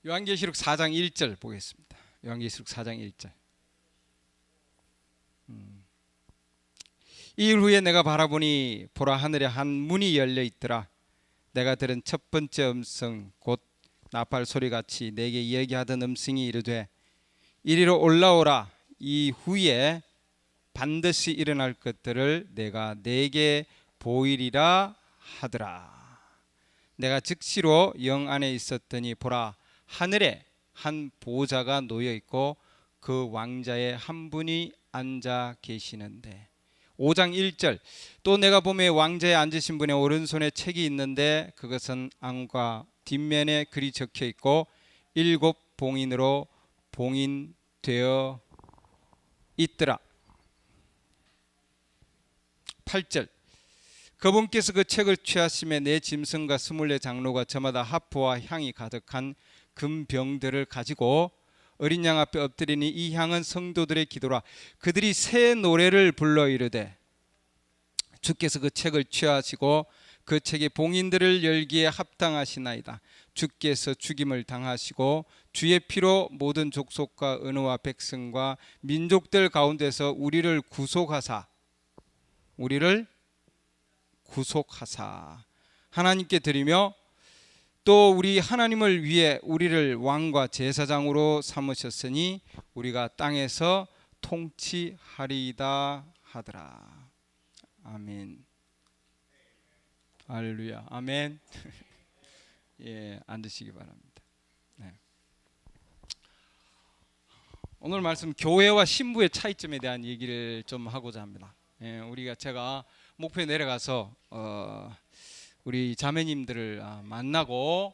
요한계시록 4장 1절 보겠습니다. 요한계시록 4장 1절. 이일 후에 내가 바라보니 보라 하늘에 한 문이 열려 있더라. 내가 들은 첫 번째 음성 곧 나팔 소리같이 내게 이야기하던 음성이 이르되 이리로 올라오라. 이 후에 반드시 일어날 것들을 내가 네게 보이리라 하더라. 내가 즉시로 영 안에 있었더니 보라 하늘에 한 보좌가 놓여 있고 그 왕자의 한 분이 앉아 계시는데 5장 1절 또 내가 보매 왕자에 앉으신 분의 오른손에 책이 있는데 그것은 안과 뒷면에 글이 적혀 있고 7 봉인으로 봉인되어 있더라. 8절 그분께서 그 책을 취하심에 내 짐승과 24 장로가 저마다 하포와 향이 가득한 금병들을 가지고 어린 양 앞에 엎드리니 이 향은 성도들의 기도라. 그들이 새 노래를 불러 이르되 주께서 그 책을 취하시고 그 책의 봉인들을 열기에 합당하시나이다. 주께서 죽임을 당하시고 주의 피로 모든 족속과 언어와 백성과 민족들 가운데서 우리를 구속하사 하나님께 드리며 또 우리 하나님을 위해 우리를 왕과 제사장으로 삼으셨으니 우리가 땅에서 통치하리이다 하더라. 아멘. 할렐루야. 아멘. 예, 앉으시기 바랍니다. 네. 오늘 말씀 교회와 신부의 차이점에 대한 얘기를 좀 하고자 합니다. 예, 제가 목표에 내려가서 우리 자매님들을 만나고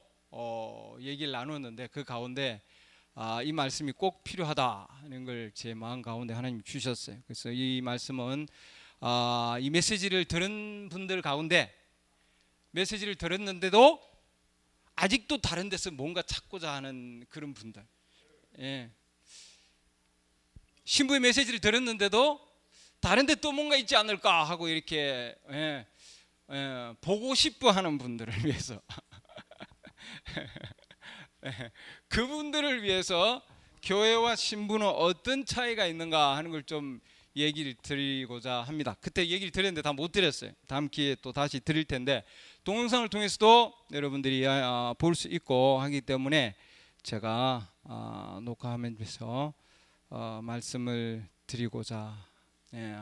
얘기를 나눴는데 그 가운데 이 말씀이 꼭 필요하다는 걸 제 마음 가운데 하나님 주셨어요. 그래서 이 말씀은 이 메시지를 들은 분들 가운데 메시지를 들었는데도 아직도 다른 데서 뭔가 찾고자 하는 그런 분들, 예. 신부의 메시지를 들었는데도 다른 데 또 뭔가 있지 않을까 하고 이렇게 보고 싶어 하는 분들을 위해서 그분들을 위해서 교회와 신부는 어떤 차이가 있는가 하는 걸 좀 얘기를 드리고자 합니다. 그때 얘기를 드렸는데 다 못 드렸어요. 다음 기회에 또 다시 드릴 텐데 동영상을 통해서도 여러분들이 볼 수 있고 하기 때문에 제가 녹화하면서 말씀을 드리고자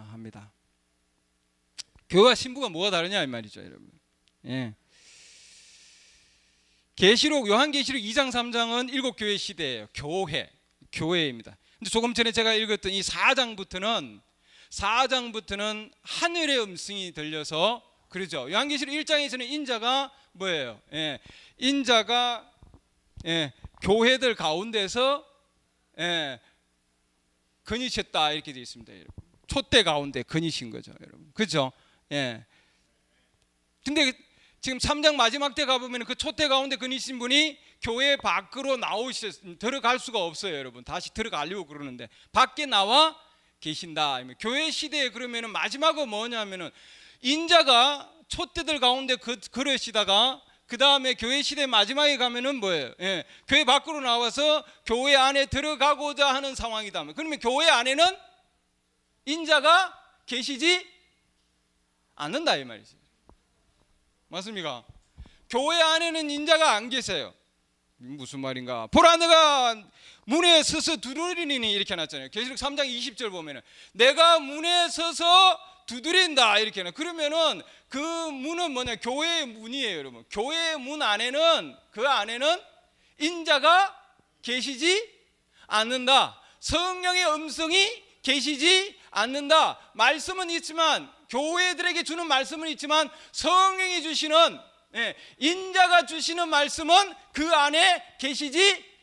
합니다. 교회와 신부가 뭐가 다르냐 이 말이죠, 여러분. 예. 요한계시록 2장 3장은 7교회 시대예요. 교회입니다. 근데 조금 전에 제가 읽었던 이 4장부터는 하늘의 음성이 들려서 그러죠. 요한계시록 1장에서는 인자가 뭐예요? 예. 인자가 교회들 가운데서 거니셨다 이렇게 되어 있습니다, 여러분. 촛대 가운데 거니신 거죠, 여러분. 그렇죠? 예. 근데 지금 3장 마지막 때 가보면 그 촛대 가운데 거니신 분이 교회 밖으로 들어갈 수가 없어요, 여러분. 다시 들어가려고 그러는데 밖에 나와 계신다. 교회 시대에 그러면은 마지막은 뭐냐면은 인자가 촛대들 가운데 걸으시다가 그 다음에 교회 시대 마지막에 가면은 뭐예요? 예. 교회 밖으로 나와서 교회 안에 들어가고자 하는 상황이다. 그러면 교회 안에는 인자가 계시지 않는다 이 말이죠. 맞습니까? 교회 안에는 인자가 안 계세요. 무슨 말인가? 보라 내가 문에 서서 두드리니 이렇게 해놨잖아요. 계시록 3장 20절 보면은 내가 문에 서서 두드린다 이렇게 해놔. 그러면은 그 문은 뭐냐? 교회의 문이에요, 여러분. 교회의 문 안에는 그 안에는 인자가 계시지 않는다. 성령의 음성이 계시지 않는다. 말씀은 있지만 교회들에게 주는 말씀은 있지만 성령이 주시는 인자가 주시는 말씀은 그 안에 계시지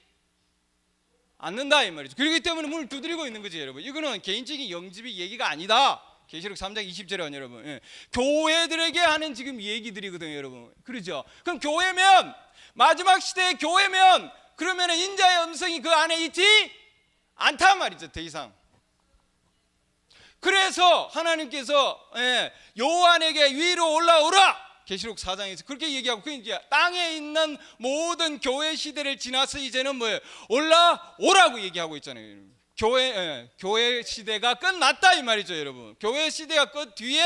않는다 이 말이죠. 그렇기 때문에 문을 두드리고 있는 거지, 여러분. 이거는 개인적인 영집의 얘기가 아니다. 계시록 3장 20절에 여러분, 교회들에게 하는 지금 얘기들이거든요, 여러분. 그렇죠? 그럼 교회면 마지막 시대의 교회면 그러면 인자의 음성이 그 안에 있지 않단 말이죠, 더 이상. 그래서 하나님께서 요한에게 위로 올라오라 계시록 4장에서 그렇게 얘기하고, 그 이제 땅에 있는 모든 교회 시대를 지나서 이제는 뭐예요? 올라오라고 얘기하고 있잖아요. 교회 시대가 끝났다 이 말이죠, 여러분. 교회 시대가 끝 뒤에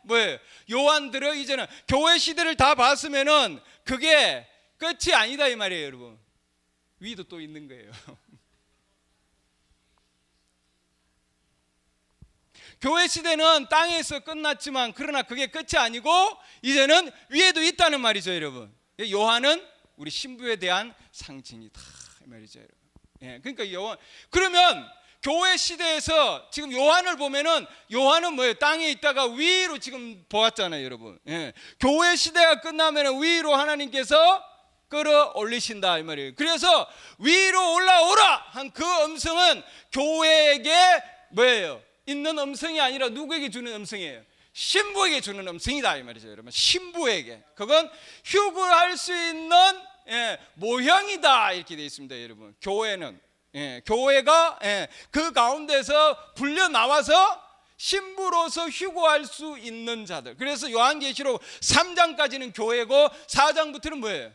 뭐예요? 요한들은 이제는 교회 시대를 다 봤으면은 그게 끝이 아니다 이 말이에요, 여러분. 위도 또 있는 거예요. 교회 시대는 땅에서 끝났지만 그러나 그게 끝이 아니고 이제는 위에도 있다는 말이죠, 여러분. 요한은 우리 신부에 대한 상징이다 이 말이죠, 여러분. 예, 그러니까 그러면 교회 시대에서 지금 요한을 보면은 요한은 뭐예요? 땅에 있다가 위로 지금 보았잖아요, 여러분. 예, 교회 시대가 끝나면은 위로 하나님께서 끌어올리신다 이 말이에요. 그래서 위로 올라오라 한 그 음성은 교회에게 뭐예요? 있는 음성이 아니라 누구에게 주는 음성이에요? 신부에게 주는 음성이다 이 말이죠, 여러분. 신부에게. 그건 휴거할 수 있는 모형이다 이렇게 되어 있습니다, 여러분. 교회는 교회가 그 가운데서 불려 나와서 신부로서 휴거할 수 있는 자들. 그래서 요한계시록 3장까지는 교회고 4장부터는 뭐예요?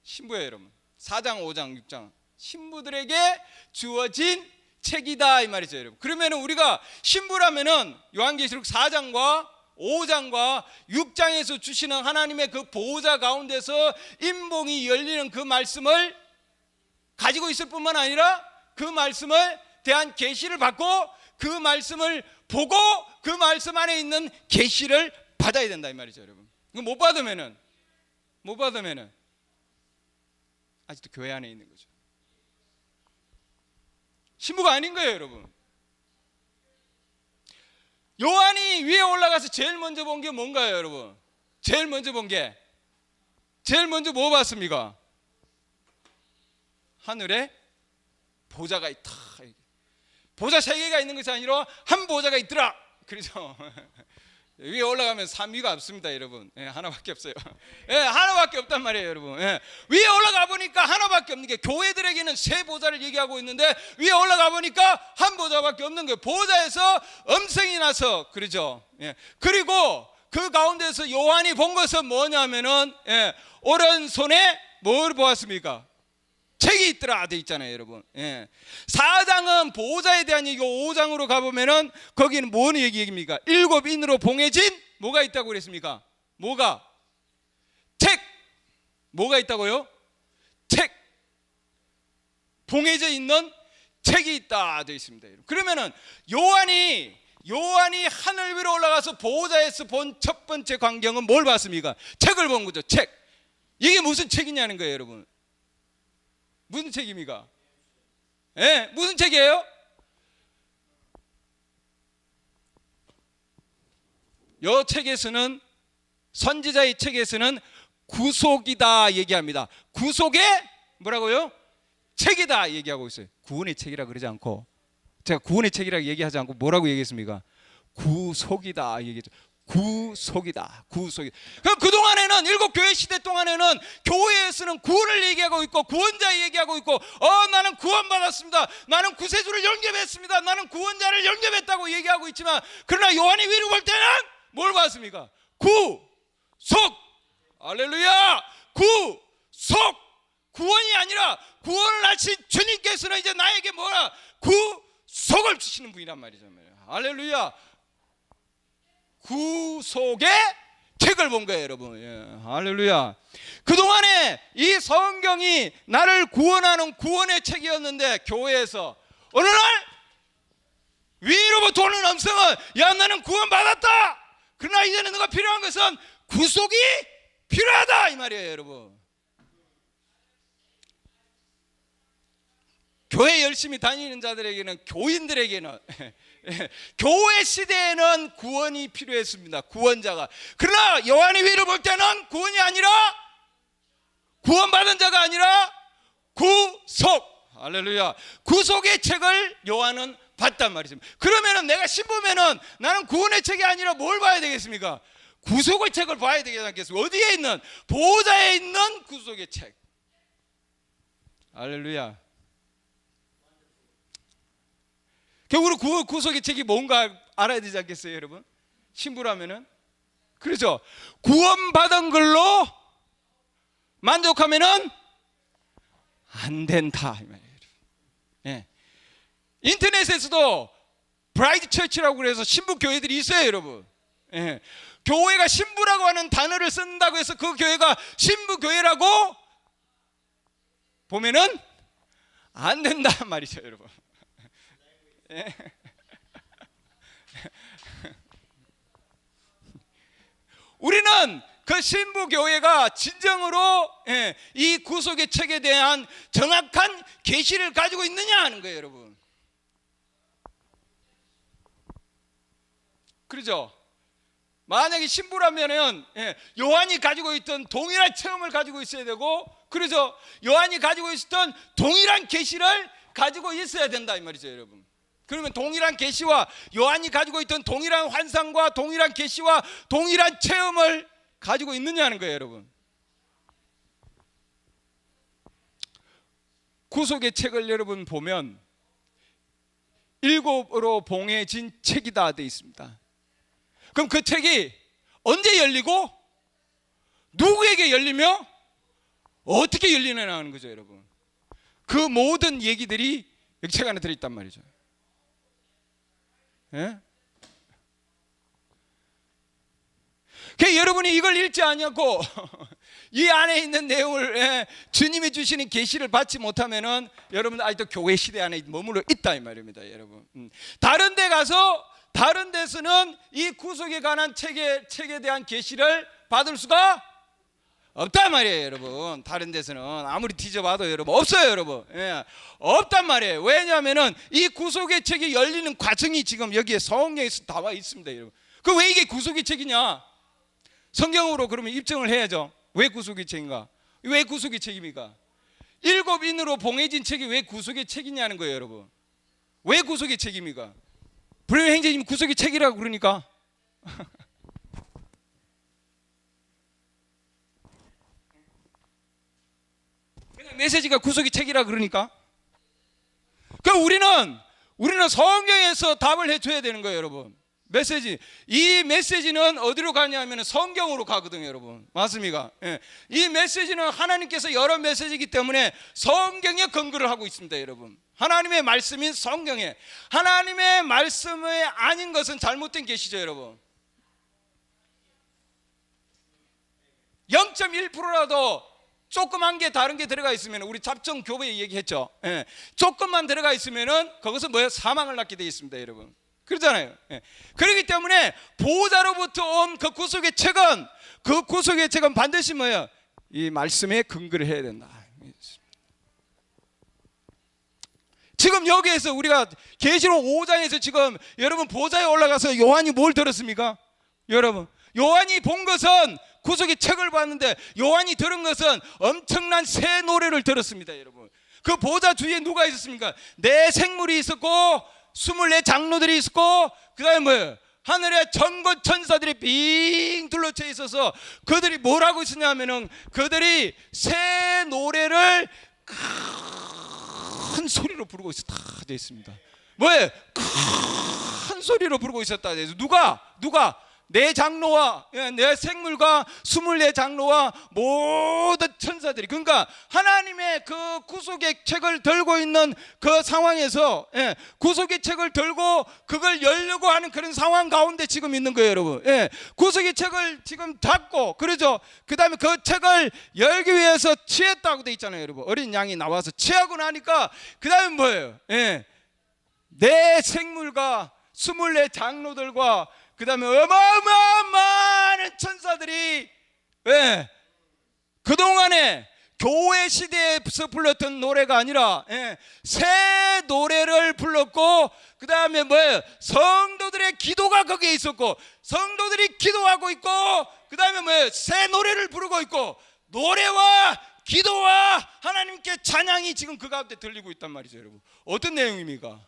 신부예요, 여러분. 4장, 5장, 6장 신부들에게 주어진 책이다 이 말이죠, 여러분. 그러면 우리가 신부라면은 요한계시록 4장과 5장과 6장에서 주시는 하나님의 그 보호자 가운데서 인봉이 열리는 그 말씀을 가지고 있을 뿐만 아니라 그 말씀을 대한 계시를 받고 그 말씀을 보고 그 말씀 안에 있는 계시를 받아야 된다 이 말이죠, 여러분. 이거 못 받으면은 아직도 교회 안에 있는 거죠. 신부가 아닌 거예요, 여러분. 요한이 위에 올라가서 제일 먼저 본 게 뭔가요, 여러분? 제일 먼저 뭐 봤습니까? 하늘에 보좌가 있다. 보좌 3개가 있는 것이 아니라 한 보좌가 있더라. 그렇죠? 위에 올라가면 3위가 없습니다, 여러분. 하나밖에 없어요. 하나밖에 없단 말이에요, 여러분. 위에 올라가 보니까 하나밖에 없는 게, 교회들에게는 3 보좌를 얘기하고 있는데 위에 올라가 보니까 한 보좌밖에 없는 거예요. 보좌에서 음성이 나서, 그러죠? 그리고 그 가운데서 요한이 본 것은 뭐냐면은 오른손에 뭘 보았습니까? 책이 있더라 돼 있잖아요, 여러분. 4장은 보호자에 대한 얘기고 5장으로 가보면은 거기는 뭔 얘기입니까? 7인으로 봉해진 뭐가 있다고 그랬습니까? 뭐가? 책. 뭐가 있다고요? 책. 봉해져 있는 책이 있다 돼 있습니다, 여러분. 그러면은 요한이 하늘 위로 올라가서 보호자에서 본 첫 번째 광경은 뭘 봤습니까? 책을 본 거죠, 책. 이게 무슨 책이냐는 거예요, 여러분. 무슨 책입니까? 무슨 책이에요? 이 책에서는, 선지자의 책에서는 구속이다 얘기합니다. 구속의 뭐라고요? 책이다 얘기하고 있어요. 구원의 책이라 그러지 않고, 제가 구원의 책이라고 얘기하지 않고 뭐라고 얘기했습니까? 구속이다 얘기했죠. 구속이다. 그럼 그동안에는 7교회 시대 동안에는 교회에서는 구원을 얘기하고 있고 구원자 얘기하고 있고, 나는 구원받았습니다, 나는 구세주를 영접했습니다, 나는 구원자를 영접했다고 얘기하고 있지만, 그러나 요한이 위로 볼 때는 뭘 봤습니까? 구속. 할렐루야. 구속. 구원이 아니라 구원을 하신 주님께서는 이제 나에게 뭐라? 구속을 주시는 분이란 말이죠. 할렐루야. 구속의 책을 본 거예요, 여러분. 할렐루야. 그동안에 이 성경이 나를 구원하는 구원의 책이었는데, 교회에서 어느 날 위로부터 오는 음성은, 야, 나는 구원받았다, 그러나 이제는 너가 필요한 것은 구속이 필요하다 이 말이에요, 여러분. 교회 열심히 다니는 자들에게는, 교인들에게는 교회 시대에는 구원이 필요했습니다, 구원자가. 그러나 요한이 위를 볼 때는 구원이 아니라, 구원받은 자가 아니라 구속. 할렐루야. 구속의 책을 요한은 봤단 말이죠. 그러면은 내가 신부면은 나는 구원의 책이 아니라 뭘 봐야 되겠습니까? 구속의 책을 봐야 되지 않겠습니까? 어디에 있는? 보호자에 있는 구속의 책. 할렐루야. 결국은 구속의 책이 뭔가 알아야 되지 않겠어요, 여러분? 신부라면은 그렇죠? 구원받은 걸로 만족하면은 안 된다 이 말이에요. 예. 인터넷에서도 브라이드 처치라고 그래서 신부 교회들이 있어요, 여러분. 예. 교회가 신부라고 하는 단어를 쓴다고 해서 그 교회가 신부 교회라고 보면은 안 된다 말이죠, 여러분. 예. 우리는 그 신부 교회가 진정으로 이 구속의 책에 대한 정확한 계시를 가지고 있느냐 하는 거예요, 여러분. 그렇죠? 만약에 신부라면은 요한이 가지고 있던 동일한 체험을 가지고 있어야 되고, 그래서 요한이 가지고 있었던 동일한 계시를 가지고 있어야 된다 이 말이죠, 여러분. 그러면 동일한 계시와 요한이 가지고 있던 동일한 환상과 동일한 계시와 동일한 체험을 가지고 있느냐는 거예요, 여러분. 구속의 책을 여러분 보면 일곱으로 봉해진 책이다 되어 있습니다. 그럼 그 책이 언제 열리고 누구에게 열리며 어떻게 열리느냐 하는 거죠, 여러분. 그 모든 얘기들이 여기 책 안에 들어있단 말이죠. 예? 그러니까 여러분이 이걸 읽지 않냐고 이 안에 있는 내용을 주님이 주시는 계시를 받지 못하면은 여러분 아직도 교회 시대 안에 머물러 있다 이 말입니다, 여러분. 다른 데 가서 다른 데서는 이 구속에 관한 책에 대한 계시를 받을 수가 없단 말이에요, 여러분. 다른 데서는 아무리 뒤져봐도 여러분 없어요, 여러분. 없단 말이에요. 왜냐하면은 이 구속의 책이 열리는 과정이 지금 여기에 성경에서 나와 있습니다, 여러분. 그 왜 이게 구속의 책이냐? 성경으로 그러면 입증을 해야죠. 왜 구속의 책인가? 왜 구속의 책입니까? 일곱 인으로 봉해진 책이 왜 구속의 책이냐는 거예요, 여러분. 왜 구속의 책입니까? 불의의 행제님이 구속의 책이라고 그러니까. 그냥 메시지가 구속의 책이라 그러니까. 그럼 우리는 성경에서 답을 해줘야 되는 거예요, 여러분. 메시지. 이 메시지는 어디로 가냐면 성경으로 가거든요, 여러분. 맞습니까? 이 메시지는 하나님께서 여러 메시지이기 때문에 성경에 근거를 하고 있습니다, 여러분. 하나님의 말씀인 성경에. 하나님의 말씀이 아닌 것은 잘못된 계시죠, 여러분. 0.1%라도 조그만 게 다른 게 들어가 있으면, 우리 잡정 교회 얘기했죠. 조금만 들어가 있으면은 그것은 뭐예요? 사망을 낳게 되어 있습니다, 여러분. 그렇잖아요. 그렇기 때문에 보호자로부터 온 그 구속의 책은, 그 구속의 책은 반드시 뭐예요? 이 말씀에 근거를 해야 된다. 지금 여기에서 우리가 계시록 5장에서 지금 여러분 보좌에 올라가서 요한이 뭘 들었습니까? 여러분 요한이 본 것은 구속의 책을 봤는데, 요한이 들은 것은 엄청난 새 노래를 들었습니다, 여러분. 그 보좌 주위에 누가 있었습니까? 네 생물이 있었고 24 장로들이 있었고, 그 다음에 뭐예요? 하늘에 전고 천사들이 빙 둘러쳐 있어서 그들이 뭘 하고 있었냐 하면은 그들이 새 노래를 큰 소리로 부르고 있었다 되어 있습니다. 뭐예요? 큰 소리로 부르고 있었다. 누가? 네 장로와 네 생물과 24 장로와 모든 천사들이, 그러니까 하나님의 그 구속의 책을 들고 있는 그 상황에서, 구속의 책을 들고 그걸 열려고 하는 그런 상황 가운데 지금 있는 거예요, 여러분. 구속의 책을 지금 닫고, 그러죠. 그 다음에 그 책을 열기 위해서 취했다고 돼 있잖아요, 여러분. 어린 양이 나와서 취하고 나니까 그 다음에 뭐예요? 네 생물과 24 장로들과 그 다음에 어마어마한 천사들이 그동안에 교회 시대에서 불렀던 노래가 아니라 새 노래를 불렀고, 그 다음에 뭐예요? 성도들의 기도가 거기에 있었고, 성도들이 기도하고 있고, 그 다음에 뭐예요? 새 노래를 부르고 있고, 노래와 기도와 하나님께 찬양이 지금 그 가운데 들리고 있단 말이죠, 여러분. 어떤 내용입니까?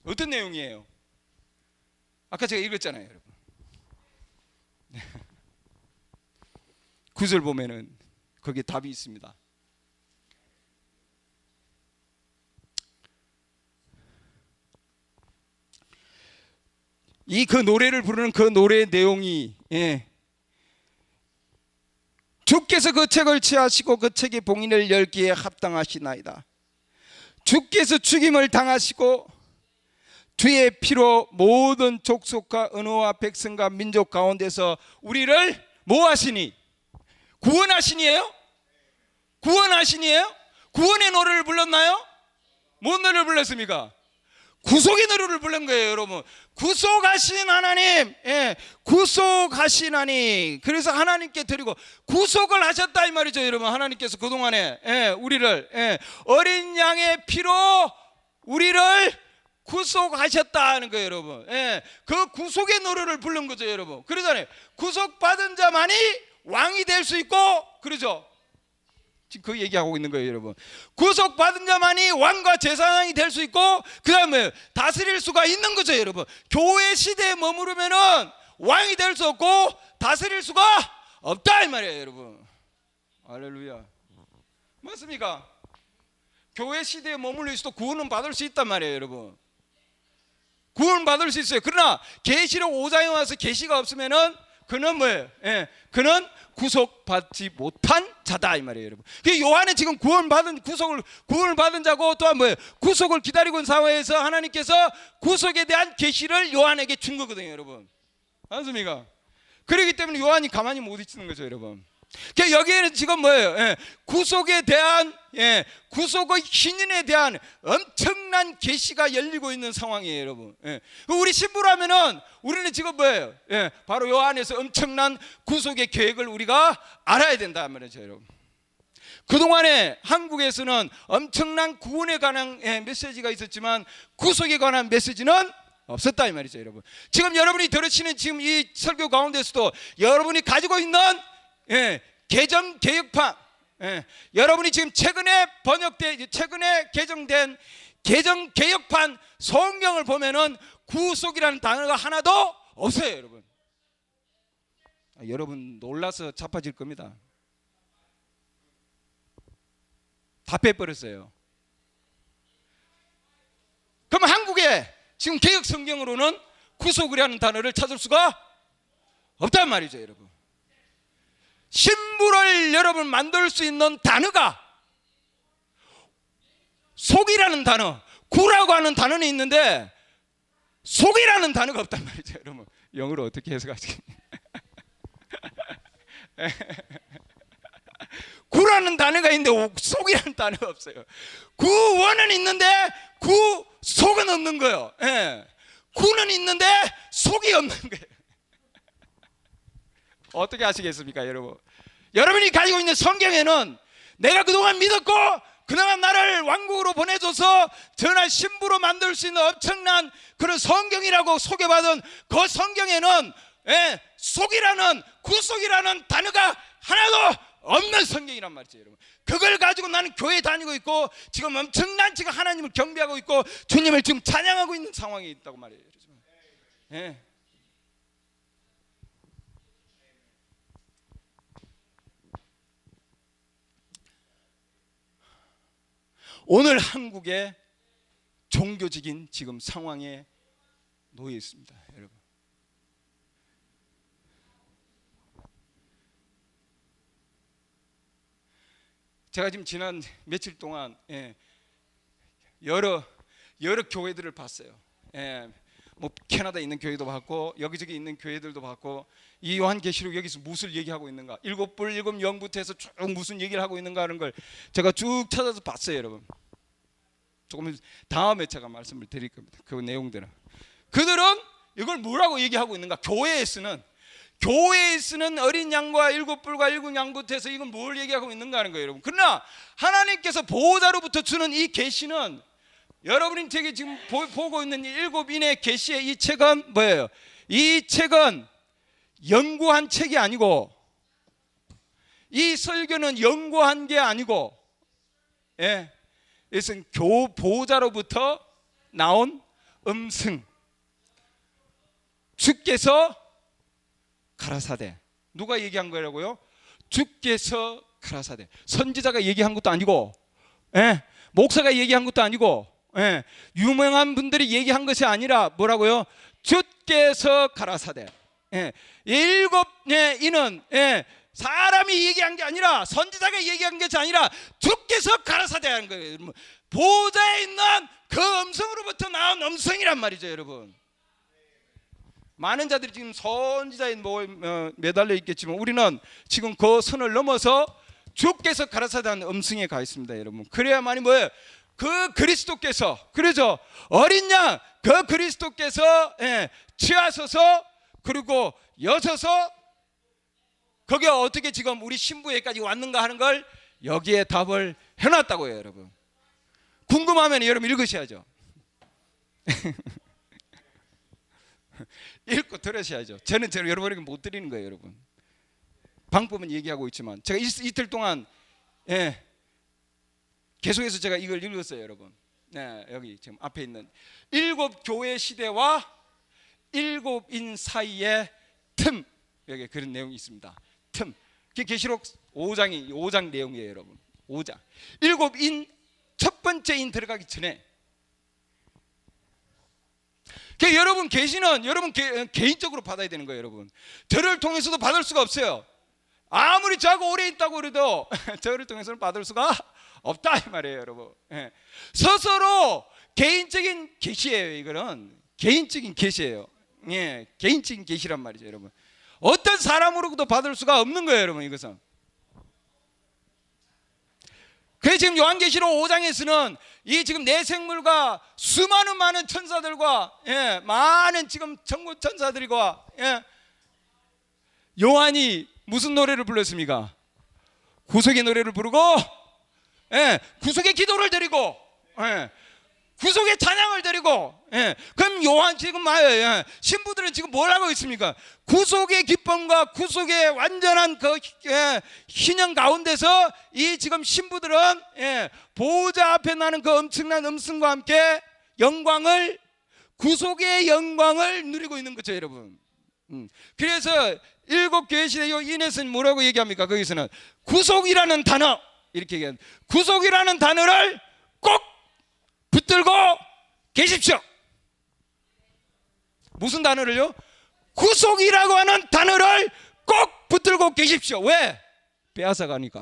어떤 내용이에요? 아까 제가 읽었잖아요, 여러분. 9절 보면은 거기에 답이 있습니다. 이 그 노래를 부르는 그 노래의 내용이 주께서 그 책을 취하시고 그 책의 봉인을 열기에 합당하시나이다. 주께서 죽임을 당하시고 주의 피로 모든 족속과 언어와 백성과 민족 가운데서 우리를 뭐 하시니? 구원하시니에요? 구원하시니에요? 구원의 노래를 불렀나요? 뭔 노래를 불렀습니까? 구속의 노래를 부른 거예요, 여러분. 구속하신 하나님, 구속하신 하나님. 그래서 하나님께 드리고 구속을 하셨다 이 말이죠, 여러분. 하나님께서 그동안에 우리를 어린 양의 피로 우리를 구속하셨다 하는 거예요, 여러분. 그 구속의 노래를 부른 거죠, 여러분. 그러잖아요. 구속받은 자만이 왕이 될 수 있고, 그러죠. 지금 그 얘기하고 있는 거예요, 여러분. 구속받은 자만이 왕과 제사장이 될 수 있고, 그 다음에 다스릴 수가 있는 거죠, 여러분. 교회 시대에 머무르면은 왕이 될 수 없고 다스릴 수가 없다 이 말이에요, 여러분. 할렐루야. 맞습니까? 교회 시대에 머물러 있어도 구원은 받을 수 있단 말이에요, 여러분. 구원 받을 수 있어요. 그러나 계시록 5장에 와서 계시가 없으면은 그는 뭐예요? 그는 구속받지 못한 자다 이 말이에요, 여러분. 요한은 지금 구원을 받은 자고, 또한 뭐예요? 구속을 기다리고 있는 상황에서 하나님께서 구속에 대한 계시를 요한에게 준 거거든요, 여러분. 맞습니까? 그렇기 때문에 요한이 가만히 못 있는 거죠, 여러분. 여기에는 지금 뭐예요? 구속에 대한 구속의 신인에 대한 엄청난 계시가 열리고 있는 상황이에요, 여러분. 우리 신부라면은 우리는 지금 뭐예요? 바로 요 안에서 엄청난 구속의 계획을 우리가 알아야 된다 말이죠, 여러분. 그동안에 한국에서는 엄청난 구원에 관한 메시지가 있었지만 구속에 관한 메시지는 없었다 이 말이죠, 여러분. 지금 여러분이 들으시는 지금 이 설교 가운데서도 여러분이 가지고 있는 개정 개혁판, 여러분이 지금 최근에 개정된 개정 개혁판 성경을 보면은 구속이라는 단어가 하나도 없어요, 여러분. 여러분 놀라서 자빠질 겁니다. 다 빼버렸어요. 그럼 한국에 지금 개혁 성경으로는 구속이라는 단어를 찾을 수가 없단 말이죠, 여러분. 신부를 여러분 만들 수 있는 단어가 속이라는 단어, 구라고 하는 단어는 있는데 속이라는 단어가 없단 말이죠, 여러분. 영어로 어떻게 해석하시겠어요? 구라는 단어가 있는데 속이라는 단어가 없어요. 구원은 있는데 구속은 없는 거예요. 구는 있는데 속이 없는 거예요. 어떻게 하시겠습니까, 여러분? 여러분이 가지고 있는 성경에는 내가 그동안 믿었고 그동안 나를 왕국으로 보내줘서 전할 신부로 만들 수 있는 엄청난 그런 성경이라고 소개받은 그 성경에는 속이라는 구속이라는 단어가 하나도 없는 성경이란 말이죠, 여러분. 그걸 가지고 나는 교회 다니고 있고 지금 엄청난 지금 하나님을 경배하고 있고 주님을 지금 찬양하고 있는 상황이 있다고 말이에요. 오늘 한국의 종교적인 지금 상황에 놓여 있습니다, 여러분. 제가 지금 지난 며칠 동안 여러 교회들을 봤어요. 뭐 캐나다에 있는 교회도 봤고 여기저기 있는 교회들도 봤고, 이 요한계시록 여기서 무엇을 얘기하고 있는가, 7불 7영부터 해서 쭉 무슨 얘기를 하고 있는가 하는 걸 제가 쭉 찾아서 봤어요, 여러분. 조금 다음에 제가 말씀을 드릴 겁니다. 그 내용들은 그들은 이걸 뭐라고 얘기하고 있는가? 교회에 쓰는 어린 양과 7뿔과 7양부터 해서 이건 뭘 얘기하고 있는가 하는 거예요, 여러분. 그러나 하나님께서 보호자로부터 주는 이 계시는, 여러분이 되게 지금 보고 있는 이 7인의 계시의 이 책은 뭐예요? 이 책은 연구한 책이 아니고, 이 설교는 연구한 게 아니고, 이것은 보호자로부터 나온 음성. 주께서 가라사대. 누가 얘기한 거라고요? 주께서 가라사대. 선지자가 얘기한 것도 아니고, 목사가 얘기한 것도 아니고, 유명한 분들이 얘기한 것이 아니라 뭐라고요? 주께서 가라사대. 일곱 이는 사람이 얘기한 게 아니라, 선지자가 얘기한 게 아니라 주께서 가라사대 하는 거예요. 보좌에 있는 그 음성으로부터 나온 음성이란 말이죠, 여러분. 많은 자들이 지금 선지자에 매달려 있겠지만 우리는 지금 그 선을 넘어서 주께서 가라사대 하는 음성에 가 있습니다, 여러분. 그래야만이 뭐예요? 그 그리스도께서, 그러죠, 어린 양 그 그리스도께서 취하셔서 그리고 여셔서 거기에 어떻게 지금 우리 신부에까지 왔는가 하는 걸 여기에 답을 해놨다고요, 여러분. 궁금하면 여러분 읽으셔야죠. 읽고 들으셔야죠. 저는 여러분에게 못 드리는 거예요, 여러분. 방법은 얘기하고 있지만 제가 이틀 동안 계속해서 제가 이걸 읽었어요, 여러분. 여기 지금 앞에 있는 일곱 교회 시대와 일곱인 사이의 틈, 여기 그런 내용이 있습니다. 틈. 그게 계시록 5장 내용이에요, 여러분. 5장. 일곱인 첫 번째 인 들어가기 전에. 여러분 계시는 여러분 개인적으로 받아야 되는 거예요, 여러분. 저를 통해서도 받을 수가 없어요. 아무리 저하고 오래 있다고 그래도 저를 통해서는 받을 수가 없다 이 말이에요, 여러분. 스스로 개인적인 계시예요. 이거는 개인적인 계시예요. 개인적인 계시란 말이죠, 여러분. 어떤 사람으로도 받을 수가 없는 거예요, 여러분. 이것은. 그래서 지금 요한계시록 5장에서는 이 지금 내생물과 수많은 많은 천사들과 많은 지금 천군 천사들과 요한이 무슨 노래를 불렀습니까? 구속의 노래를 부르고 구속의 기도를 드리고 구속의 찬양을 드리고. 그럼 요한 지금 신부들은 지금 뭘 하고 있습니까? 구속의 기쁨과 구속의 완전한 그 희년 가운데서 이 지금 신부들은 보호자 앞에 나는 그 엄청난 음성과 함께 영광을, 구속의 영광을 누리고 있는 거죠, 여러분. 그래서 일곱 교회 시대 요 인에서는 뭐라고 얘기합니까? 거기서는 구속이라는 단어, 이렇게 얘기합니다. 구속이라는 단어를 꼭 붙들고 계십시오. 무슨 단어를요? 구속이라고 하는 단어를 꼭 붙들고 계십시오. 왜? 빼앗아가니까.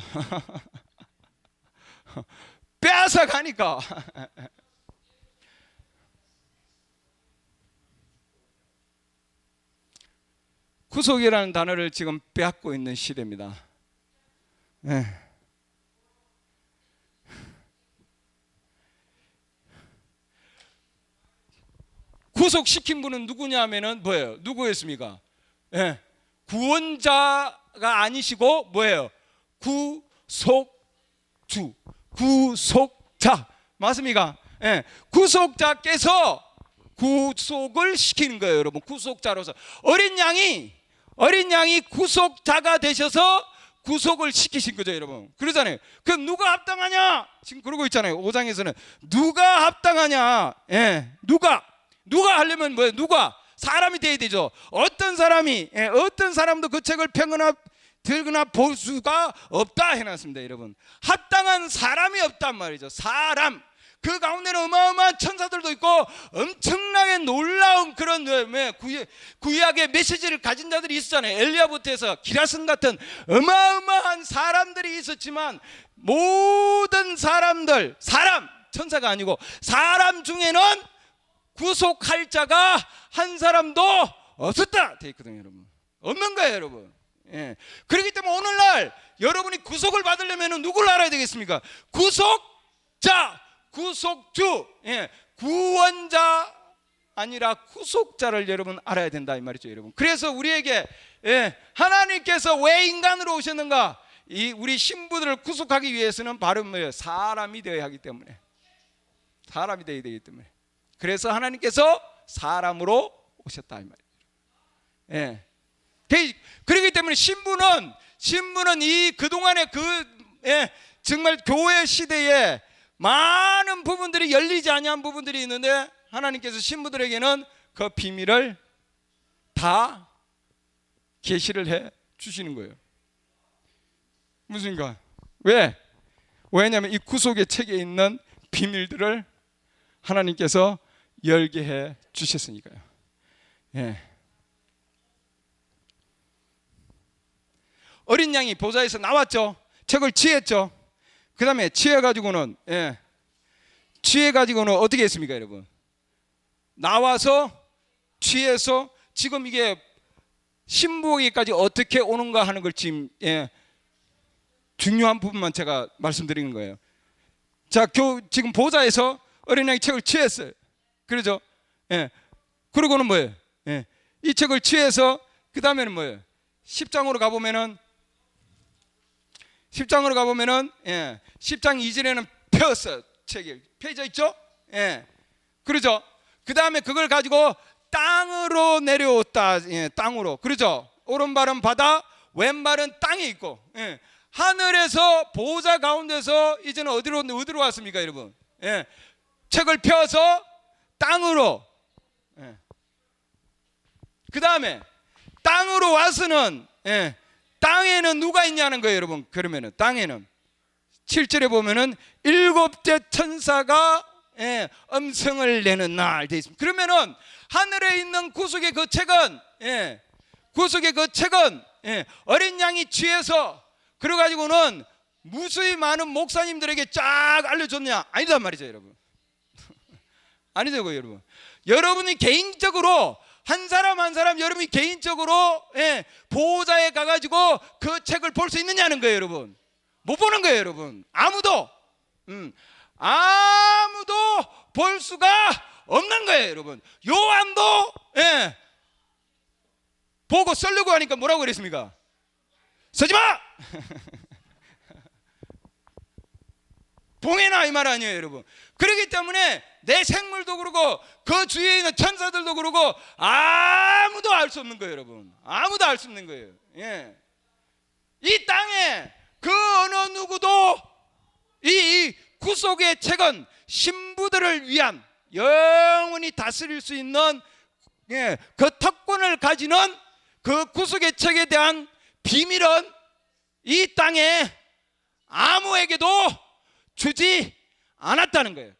빼앗아가니까. 구속이라는 단어를 지금 빼앗고 있는 시대입니다. 구속시킨 분은 누구냐 하면은 뭐예요? 누구였습니까? 구원자가 아니시고 뭐예요? 구속주, 구속자, 맞습니까? 구속자께서 구속을 시키는 거예요, 여러분. 구속자로서 어린 양이 구속자가 되셔서 구속을 시키신 거죠, 여러분. 그러잖아요. 그럼 누가 합당하냐? 지금 그러고 있잖아요. 5장에서는 누가 합당하냐? 누가 하려면 뭐예요? 누가? 사람이 돼야 되죠. 어떤 사람도 그 책을 펴거나 들거나 볼 수가 없다 해놨습니다, 여러분. 합당한 사람이 없단 말이죠. 사람. 그 가운데는 어마어마한 천사들도 있고 엄청나게 놀라운 그런 구약의 메시지를 가진 자들이 있었잖아요. 엘리야부터 해서 기라슨 같은 어마어마한 사람들이 있었지만 모든 사람들, 천사가 아니고 사람 중에는 구속할 자가 한 사람도 없었다 돼 있거든요, 여러분. 없는 거예요, 여러분. 그렇기 때문에 오늘날 여러분이 구속을 받으려면 누구를 알아야 되겠습니까? 구속자, 구속주, 구원자 아니라 구속자를 여러분 알아야 된다 이 말이죠, 여러분. 그래서 우리에게 하나님께서 왜 인간으로 오셨는가? 우리 신부들을 구속하기 위해서는 바로 뭐예요? 사람이 되어야 하기 때문에. 사람이 되어야 되기 때문에. 그래서 하나님께서 사람으로 오셨다 이 말이에요. 그렇기 때문에 신부는 이 그동안의 정말 교회 시대에 많은 부분들이 열리지 아니한 부분들이 있는데 하나님께서 신부들에게는 그 비밀을 다 계시를 해 주시는 거예요. 무슨가? 왜냐하면 이 구속의 책에 있는 비밀들을 하나님께서 열게 해 주셨으니까요. 예. 어린 양이 보좌에서 나왔죠. 책을 취했죠. 그 다음에 취해가지고는 취해가지고는 어떻게 했습니까, 여러분? 나와서 취해서 지금 이게 신부에게까지 어떻게 오는가 하는 걸 지금 중요한 부분만 제가 말씀드리는 거예요. 자, 지금 보좌에서 어린 양이 책을 취했어요. 그러죠? 그러고는 뭐예요? 이 책을 취해서 그 다음에는 뭐예요? 10장으로 가보면은 10장 2절에는 펴었어요. 책이 펴져 있죠? 그러죠? 그 다음에 그걸 가지고 땅으로 내려왔다. 땅으로. 그러죠? 오른발은 바다, 왼발은 땅에 있고, 하늘에서 보좌 가운데서 이제는 어디로 왔습니까, 여러분? 책을 펴서 땅으로. 그 다음에 땅으로 와서는 땅에는 누가 있냐는 거예요, 여러분. 그러면은 땅에는 7절에 보면은 일곱째 천사가 음성을 내는 날 돼 있습니다. 그러면은 하늘에 있는 구속의 그 책은 어린 양이 취해서 그래가지고는 무수히 많은 목사님들에게 쫙 알려줬냐? 아니단 말이죠, 여러분. 아니죠, 여러분. 여러분이 개인적으로 한 사람 한 사람 여러분이 개인적으로 보호자에 가가지고 그 책을 볼 수 있느냐는 거예요, 여러분. 못 보는 거예요, 여러분. 아무도 볼 수가 없는 거예요, 여러분. 요한도 보고 쓰려고 하니까 뭐라고 그랬습니까? 쓰지 마! 봉해나 이 말 아니에요, 여러분. 그렇기 때문에 내 생물도 그러고 그 주위에 있는 천사들도 그러고 아무도 알 수 없는 거예요, 여러분. 아무도 알 수 없는 거예요. 이 땅에 그 어느 누구도 이 구속의 책은 신부들을 위한 영원히 다스릴 수 있는 그 특권을 가지는 그 구속의 책에 대한 비밀은 이 땅에 아무에게도 주지 않았다는 거예요.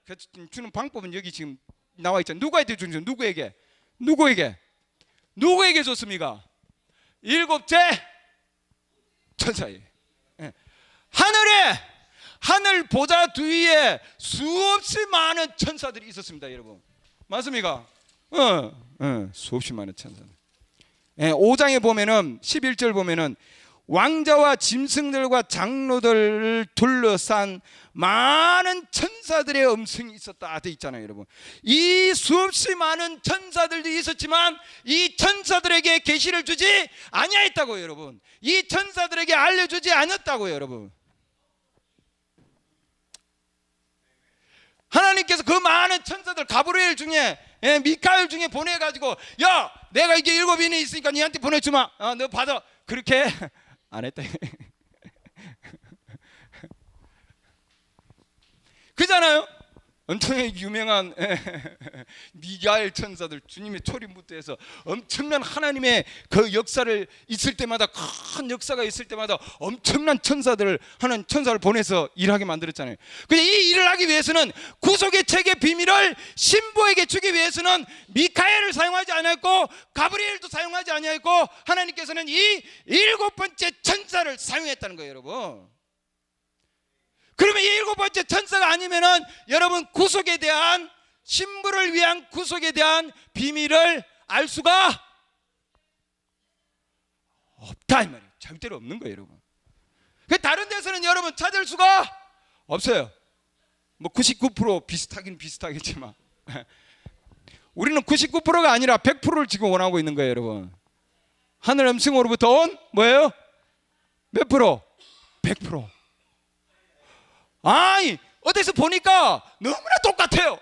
주는 방법은 여기 지금 나와 있잖아요. 누구한테 주는? 누구에게 줬습니까? 일곱째 천사에. 하늘 보좌 뒤에 수없이 많은 천사들이 있었습니다, 여러분. 맞습니까? 수없이 많은 천사들. 5장에 보면은 11절 보면은 왕자와 짐승들과 장로들을 둘러싼 많은 천사들의 음성이 있었다 돼 있잖아요, 여러분. 이 수없이 많은 천사들도 있었지만 이 천사들에게 계시를 주지 아니했다고요, 여러분. 이 천사들에게 알려주지 않았다고요, 여러분. 하나님께서 그 많은 천사들 가브리엘 중에 미카엘 중에 보내가지고 야, 내가 이게 7인이 있으니까 니한테 보내주마. 너 받아. 그렇게 안 했다. 그잖아요. 엄청 유명한 미가엘 천사들, 주님의 초림부터 해서 엄청난 하나님의 그 역사를 있을 때마다, 큰 역사가 있을 때마다 엄청난 천사들을, 하는 천사를 보내서 일하게 만들었잖아요. 근데 이 일을 하기 위해서는 구속의 책의 비밀을 신부에게 주기 위해서는 미카엘을 사용하지 않았고 가브리엘도 사용하지 않았고 하나님께서는 이 7번째 천사를 사용했다는 거예요, 여러분. 그러면 이 7번째 천사가 아니면은 여러분 구속에 대한, 신부를 위한 구속에 대한 비밀을 알 수가 없다 이 말이에요. 절대로 없는 거예요, 여러분. 다른 데서는 여러분 찾을 수가 없어요. 뭐 99% 비슷하긴 비슷하겠지만 우리는 99%가 아니라 100%를 지금 원하고 있는 거예요, 여러분. 하늘 음성으로부터 온 뭐예요? 몇 프로? 100%. 아니, 어디서 보니까 너무나 똑같아요.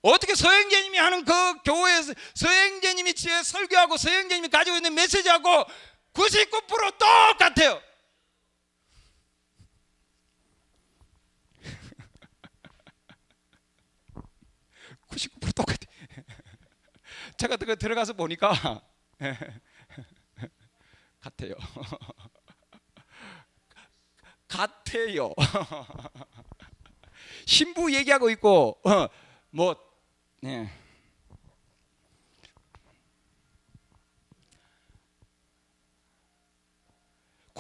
어떻게 서영재님이 하는 그 교회에서 서영재님이 설교하고 서영재님이 가지고 있는 메시지하고 99% 똑같아요. 똑같아. 제가 들어가서 보니까 같아요. 같아요. 신부 얘기하고 있고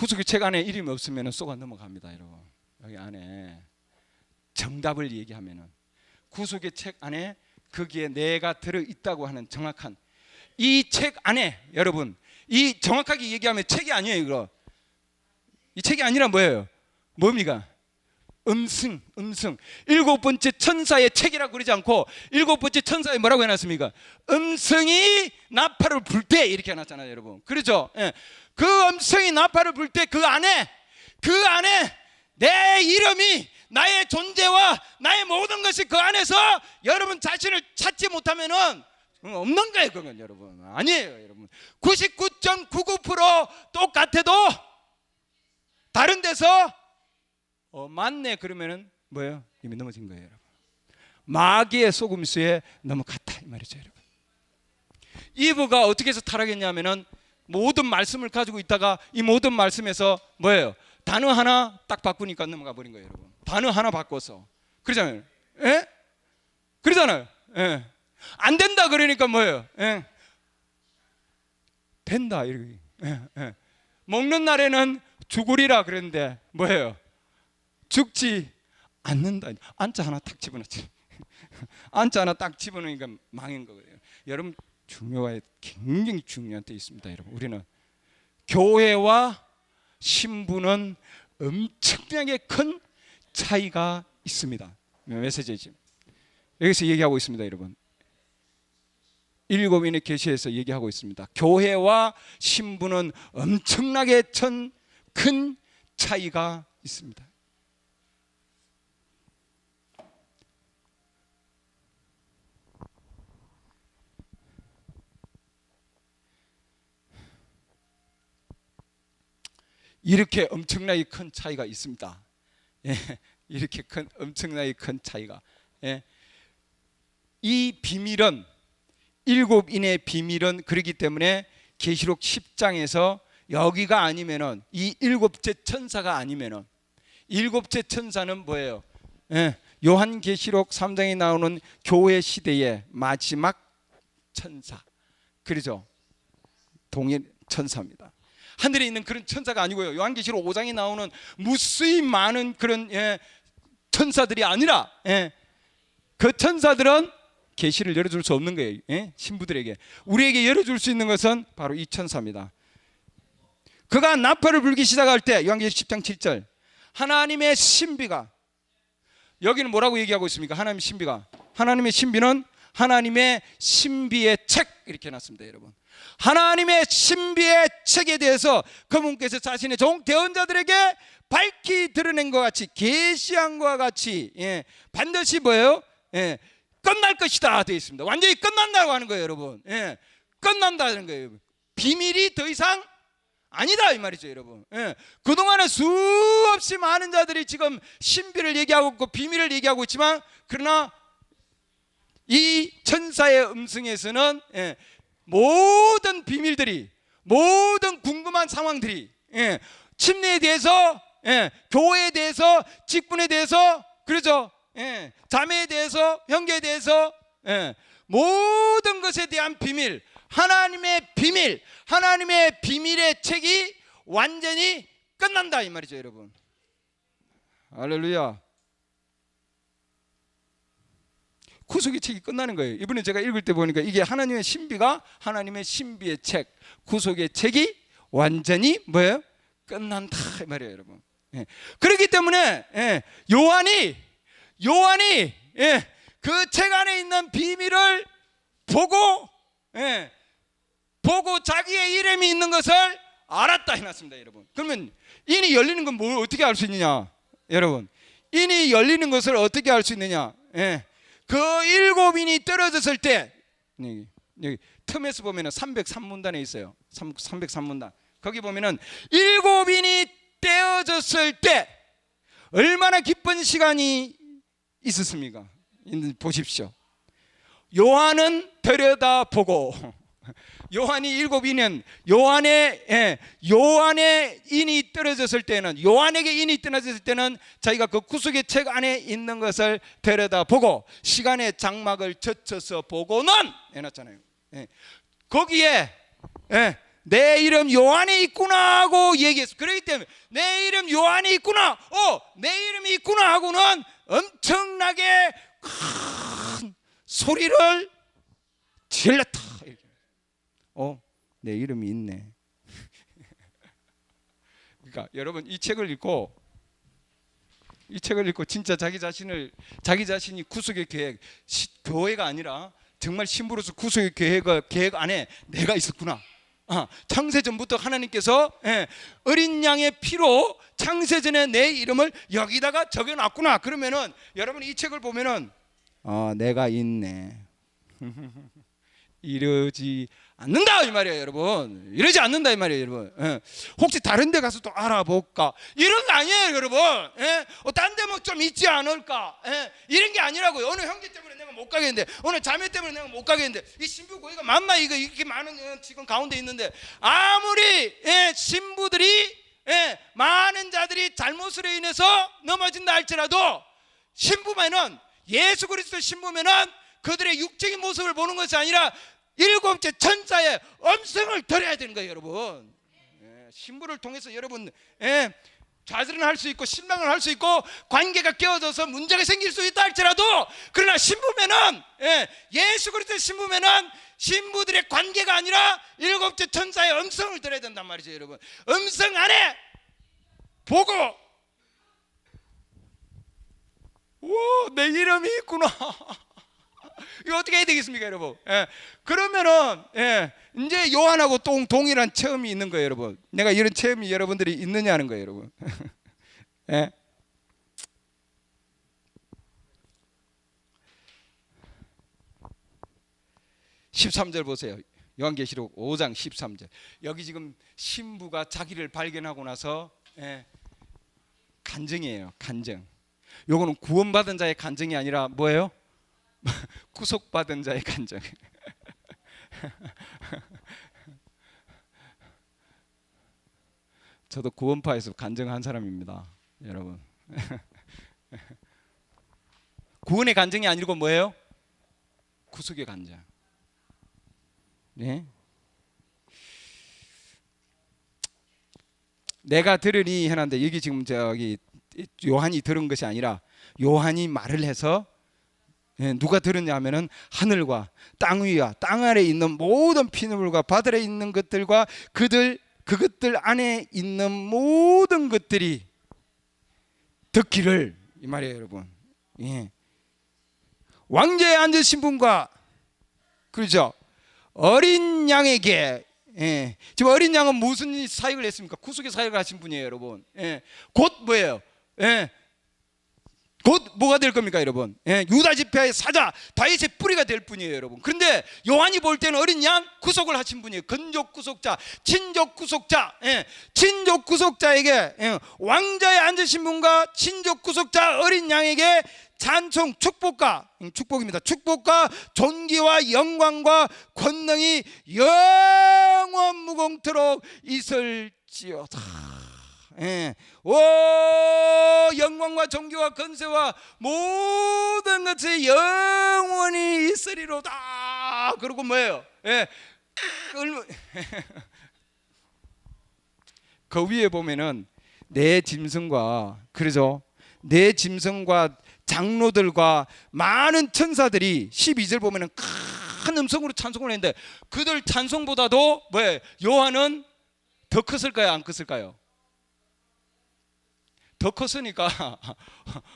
구속의 책 안에 이름이 없으면 쏘가 넘어갑니다, 여러분. 여기 안에 정답을 얘기하면은 구속의 책 안에 거기에 내가 들어있다고 하는 정확한 이 책 안에, 여러분, 이 정확하게 얘기하면 책이 아니에요. 이거 이 책이 아니라 뭐예요? 뭡니까? 음성. 일곱 번째 천사의 책이라고 그러지 않고 일곱 번째 천사에 뭐라고 해놨습니까? 음성이 나팔을 불 때 이렇게 해놨잖아요, 여러분. 그렇죠? 예. 그 음성이 나팔을 불 때 그 안에 내 이름이, 나의 존재와 나의 모든 것이 그 안에서 여러분 자신을 찾지 못하면은 없는 거예요. 그건 여러분 아니에요. 여러분 99.99% 똑같아도 다른 데서 맞네 그러면은 뭐예요? 이미 넘어진 거예요, 여러분. 마귀의 속임수에 넘어갔다 이 말이죠, 여러분. 이브가 어떻게 해서 타락했냐면은 모든 말씀을 가지고 있다가 이 모든 말씀에서 뭐예요? 단어 하나 딱 바꾸니까 넘어가 버린 거예요, 여러분. 단어 하나 바꿔서. 그러잖아요. 예? 그러잖아요. 예. 안 된다 그러니까 뭐예요? 예. 된다 이렇게. 예. 예. 먹는 날에는 죽으리라 그랬는데 뭐예요? 죽지 않는다. 안자 하나 딱 집어넣지. 안자 하나 딱 집어넣으니까 망한 거예요. 여러분 중요해, 굉장히 중요한 데 있습니다, 여러분. 우리는 교회와 신부는 엄청나게 큰 차이가 있습니다. 메시지지. 여기서 얘기하고 있습니다, 여러분. 일곱인의 계시에서 얘기하고 있습니다. 교회와 신부는 엄청나게 큰 차이가 있습니다. 이렇게 엄청나게 큰 차이가 있습니다. 예, 이렇게 엄청나게 큰 차이가. 예. 이 비밀은 일곱인의 비밀은 그렇기 때문에 계시록 10장에서 여기가 아니면은 이 일곱째 천사가 아니면은 일곱째 천사는 뭐예요? 예, 요한계시록 3장에 나오는 교회 시대의 마지막 천사. 그렇죠? 동일 천사입니다. 하늘에 있는 그런 천사가 아니고요. 요한계시록 5장에 나오는 무수히 많은 그런 천사들이 아니라 그 천사들은 계시를 열어줄 수 없는 거예요. 신부들에게. 우리에게 열어줄 수 있는 것은 바로 이 천사입니다. 그가 나팔을 불기 시작할 때 요한계시록 10장 7절 하나님의 신비가, 여기는 뭐라고 얘기하고 있습니까? 하나님의 신비가, 하나님의 신비는 하나님의 신비의 책 이렇게 해놨습니다, 여러분. 하나님의 신비의 책에 대해서 그분께서 자신의 종 대언자들에게 밝히 드러낸 것 같이, 계시한 것과 같이 반드시 뭐예요? 끝날 것이다 되어 있습니다. 완전히 끝난다고 하는 거예요, 여러분. 끝난다는 거예요. 비밀이 더 이상 아니다 이 말이죠, 여러분. 그동안에 수없이 많은 자들이 지금 신비를 얘기하고 있고 비밀을 얘기하고 있지만, 그러나 이 천사의 음성에서는 모든 비밀들이, 모든 궁금한 상황들이, 침례에 대해서, 교회에 대해서, 직분에 대해서, 그렇죠? 자매에 대해서, 형제에 대해서, 모든 것에 대한 비밀, 하나님의 비밀, 하나님의 비밀의 책이 완전히 끝난다 이 말이죠, 여러분. 할렐루야. 구속의 책이 끝나는 거예요. 이번에 제가 읽을 때 보니까 이게 하나님의 신비가, 하나님의 신비의 책, 구속의 책이 완전히 뭐예요? 끝난다 이 말이에요, 여러분. 그렇기 때문에 요한이 그 책 안에 있는 비밀을 보고 자기의 이름이 있는 것을 알았다 해놨습니다, 여러분. 그러면 인이 열리는 건 뭘 어떻게 알 수 있느냐, 여러분? 인이 열리는 것을 어떻게 알 수 있느냐? 그 일곱인이 떨어졌을 때, 여기 틈에서 보면은 303문단에 있어요. 303문단. 거기 보면은 일곱인이 떼어졌을 때 얼마나 기쁜 시간이 있었습니까? 보십시오. 요한은 들여다보고, 요한이 일곱인은 요한의 인이 떨어졌을 때는, 요한에게 인이 떨어졌을 때는 자기가 그 구속의 책 안에 있는 것을 들여다보고 시간의 장막을 젖혀서 보고는 해놨잖아요. 거기에 내 이름 요한이 있구나 하고 얘기했어. 그렇기 때문에 내 이름 요한이 있구나, 내 이름이 있구나 하고는 엄청나게 큰 소리를 질렀다. 내 이름이 있네. 그러니까 여러분 이 책을 읽고 진짜 자기 자신이 구속의 계획, 교회가 아니라 정말 신부로서 구속의 계획 안에 내가 있었구나. 창세전부터 하나님께서 어린 양의 피로 창세전에 내 이름을 여기다가 적어놨구나. 그러면은 여러분 이 책을 보면은 내가 있네. 이러지 않는다 이 말이에요, 여러분. 이러지 않는다 이 말이에요, 여러분. 혹시 다른 데 가서 또 알아볼까? 이런 거 아니에요, 여러분. 딴 데 뭐 좀 있지 않을까? 이런 게 아니라고요. 어느 형제 때문에 내가 못 가겠는데, 어느 자매 때문에 내가 못 가겠는데, 이 신부 고기가 만나 이거 이렇게 많은 지금 가운데 있는데, 아무리 신부들이 많은 자들이 잘못으로 인해서 넘어진다 할지라도 신부면은, 예수 그리스도 신부면은 그들의 육적인 모습을 보는 것이 아니라 일곱째 천사의 음성을 들어야 되는 거예요, 여러분. 신부를 통해서 여러분 좌절은 할 수 있고 실망을 할 수 있고 관계가 깨어져서 문제가 생길 수 있다 할지라도, 그러나 신부면은 예수 그리스도의 신부면은 신부들의 관계가 아니라 일곱째 천사의 음성을 들어야 된단 말이죠, 여러분. 음성 안에 보고 내 이름이 있구나. 이거 어떻게 해야 되겠습니까, 여러분? 그러면은 이제 요한하고 동일한 체험이 있는 거예요, 여러분. 내가 이런 체험이 여러분들이 있느냐 하는 거예요, 여러분. 13절 보세요. 요한계시록 5장 13절. 여기 지금 신부가 자기를 발견하고 나서 간증이에요, 간증. 요거는 구원받은 자의 간증이 아니라 뭐예요? 구속받은 자의 간증. 저도 구원파에서 간증한 사람입니다, 여러분. 구원의 간증이 아니고 뭐예요? 구속의 간증. 네? 내가 들으니 해놨는데, 여기 지금 저기 요한이 들은 것이 아니라 요한이 말을 해서 누가 들었냐 하면은 하늘과 땅 위와 땅 아래에 있는 모든 피조물과 바다에 있는 것들과 그것들 안에 있는 모든 것들이 듣기를, 이 말이에요, 여러분. 왕좌에 앉으신 분과, 그렇죠, 어린 양에게, 지금 어린 양은 무슨 사역을 했습니까? 구속의 사역을 하신 분이에요, 여러분. 곧 뭐예요? 곧 뭐가 될 겁니까, 여러분? 유다 지파의 사자, 다윗의 뿌리가 될 뿐이에요, 여러분. 그런데 요한이 볼 때는 어린 양 구속을 하신 분이에요. 근족 구속자, 친족 구속자, 친족 구속자에게, 왕자에 앉으신 분과 친족 구속자 어린 양에게 찬송, 축복입니다. 축복과 존귀와 영광과 권능이 영원 무궁토록 있을지어다. 영광과 존귀와 권세와 모든 것이 영원히 있으리로다. 그리고 뭐예요? 그 위에 보면은 내 짐승과, 그러죠, 내 짐승과 장로들과 많은 천사들이 12절 보면은 큰 음성으로 찬송을 했는데, 그들 찬송보다도 뭐예요? 요한은 더 컸을까요, 안 컸을까요? 더 컸으니까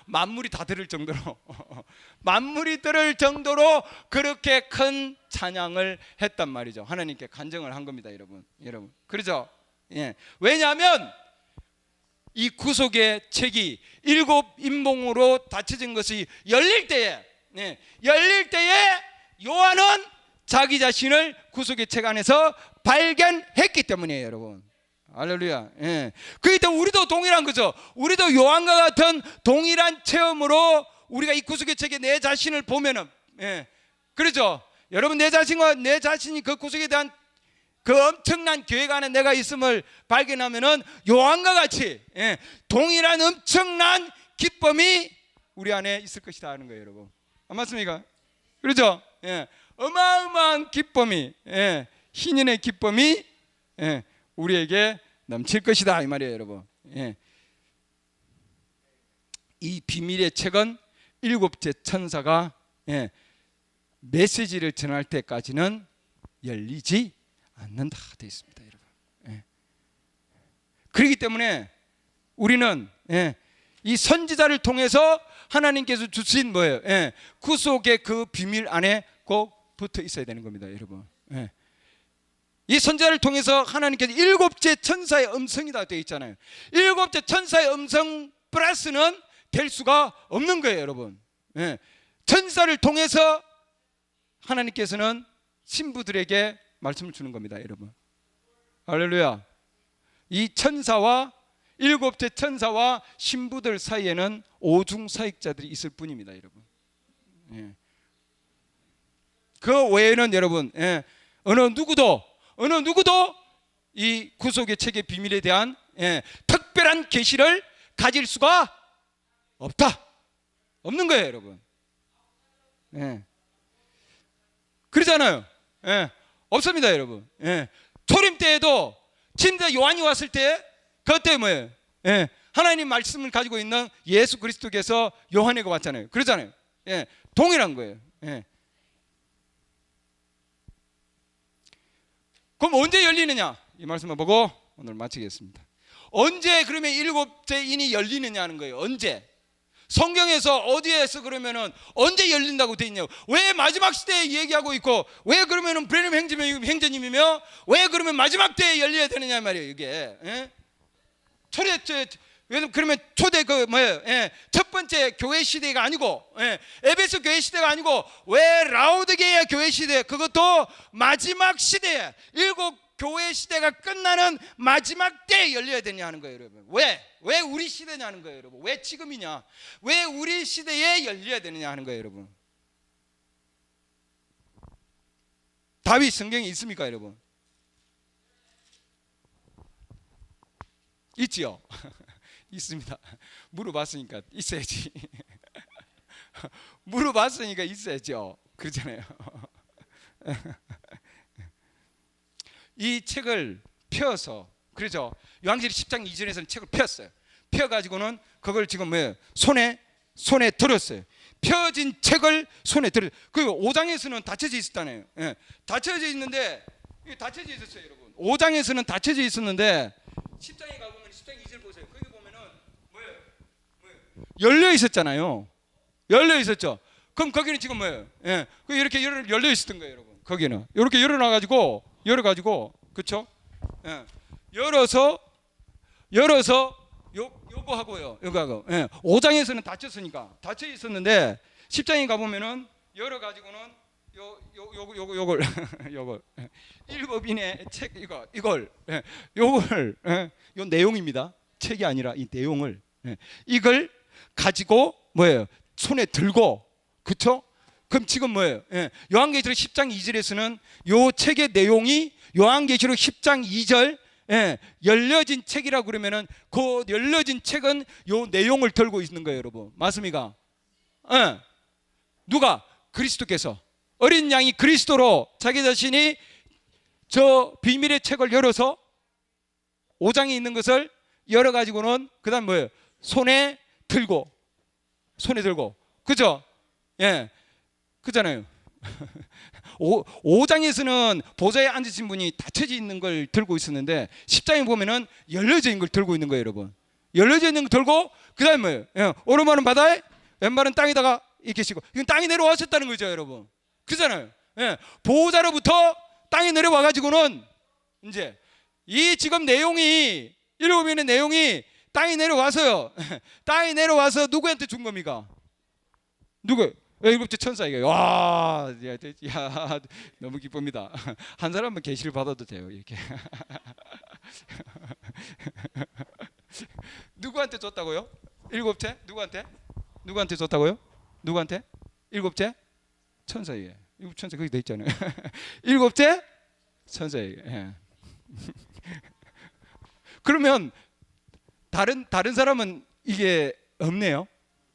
만물이 다 들을 정도로 만물이 들을 정도로 그렇게 큰 찬양을 했단 말이죠. 하나님께 간증을 한 겁니다, 여러분. 그렇죠? 왜냐하면 이 구속의 책이 7 인봉으로 닫혀진 것이 열릴 때에 요한은 자기 자신을 구속의 책 안에서 발견했기 때문이에요, 여러분. 할렐루야. 그렇기 때문에 우리도 동일한 거죠. 우리도 요한과 같은 동일한 체험으로 우리가 이 구속의 책에 내 자신을 보면은, 그렇죠, 여러분. 내 자신이 그 구속에 대한 그 엄청난 계획 안에 내가 있음을 발견하면은 요한과 같이 동일한 엄청난 기쁨이 우리 안에 있을 것이다 하는 거예요, 여러분. 안 맞습니까? 그렇죠? 어마어마한 기쁨이, 희년의 기쁨이 우리에게 넘칠 것이다 이 말이에요, 여러분. 이 비밀의 책은 일곱째 천사가 메시지를 전할 때까지는 열리지 않는다 되어 있습니다, 여러분. 그렇기 때문에 우리는 이 선지자를 통해서 하나님께서 주신 뭐예요? 구속의 그 비밀 안에 꼭 붙어 있어야 되는 겁니다, 여러분. 이 선지자를 통해서 하나님께서 일곱째 천사의 음성이다 되어 있잖아요. 일곱째 천사의 음성 플러스는 될 수가 없는 거예요, 여러분. 천사를 통해서 하나님께서는 신부들에게 말씀을 주는 겁니다, 여러분. 할렐루야. 이 천사와 일곱째 천사와 신부들 사이에는 오중 사역자들이 있을 뿐입니다, 여러분. 그 외에는 여러분 어느 누구도 이 구속의 책의 비밀에 대한 특별한 계시를 가질 수가 없는 거예요, 여러분. 그러잖아요. 없습니다, 여러분. 초림 때에도 진짜 요한이 왔을 때 그때 뭐예요? 하나님 말씀을 가지고 있는 예수 그리스도께서 요한에게 왔잖아요. 그러잖아요. 동일한 거예요. 그럼 언제 열리느냐? 이 말씀을 보고 오늘 마치겠습니다. 언제 그러면 일곱째 인이 열리느냐 하는 거예요. 언제? 성경에서 어디에서 그러면은 언제 열린다고 돼 있냐고. 왜 마지막 시대에 얘기하고 있고 왜 그러면은 브레넘 행전님이며 왜 그러면 마지막 때에 열려야 되느냐 말이에요, 이게. 그러면 초대 그 뭐예요? 첫 번째 교회 시대가 아니고 에베소 교회 시대가 아니고 왜 라오디게아 교회 시대, 그것도 마지막 시대에 일곱 교회 시대가 끝나는 마지막 때에 열려야 되냐 하는 거예요, 여러분. 왜 우리 시대냐 하는 거예요, 여러분. 왜 지금이냐? 왜 우리 시대에 열려야 되느냐 하는 거예요, 여러분. 답이 성경에 있습니까, 여러분? 있지요? 있습니다. 물어봤으니까 있어야지. 물어봤으니까 있어야죠. 그렇잖아요. 이 책을 펴서, 그렇죠? 요한계시록 10장 2절에서는 책을 폈어요. 펴가지고는 그걸 지금 뭐예요? 손에 들었어요. 펴진 책을 손에 들었어요. 그리고 5장에서는 닫혀져 있었다네요. 닫혀져 있는데, 이게 닫혀져 있었어요, 여러분. 5장에서는 닫혀져 있었는데 10장에 가보면 10장 2절 보세요. 거기 보면은 뭐예요? 열려 있었잖아요. 열려 있었죠. 그럼 거기는 지금 뭐예요? 이렇게 열려 있었던 거예요, 여러분. 거기는 이렇게 열어가지고, 그렇죠? 열어서 요거 하고요. 5장에서는 닫혀 있었는데 10장에 가보면은 열어가지고는 요걸 일곱인의 책 요걸 요 내용입니다. 책이 아니라 이 내용을 이걸 가지고 뭐예요? 손에 들고, 그렇죠? 그럼 지금 뭐예요? 요한계시록 10장 2절에서는 요 책의 내용이 요한계시록 10장 2절 열려진 책이라고 그러면은 그 열려진 책은 요 내용을 들고 있는 거예요, 여러분. 맞습니까? 누가? 그리스도께서, 어린 양이 그리스도로 자기 자신이 저 비밀의 책을 열어서 5장에 있는 것을 열어가지고는 그 다음 뭐예요? 손에 들고, 그죠? 그잖아요. 5장에서는 보좌에 앉으신 분이 닫혀져 있는 걸 들고 있었는데 10장에 보면은 열려져 있는 걸 들고 있는 거예요, 여러분. 열려져 있는 걸 들고 그 다음에 뭐예요? 오른발은 바다에 왼발은 땅에다가 이렇게 쓰고, 이건 땅이 내려왔었다는 거죠, 여러분. 그잖아요. 보호자로부터 땅에 내려와 가지고는 이제 이 지금 내용이 일곱인의 내용이 땅에 내려와서요. 땅에 내려와서 누구한테 준 겁니까? 누구? 일곱째 천사에게. 와, 야, 너무 기쁩니다. 한 사람은 계시를 받아도 돼요, 이렇게. 누구한테 줬다고요? 일곱째? 누구한테 줬다고요? 누구한테? 일곱째 천사에게. 일곱 천사 거기 돼 있잖아요. 일곱째 천사에게. 그러면 다른 사람은 이게 없네요.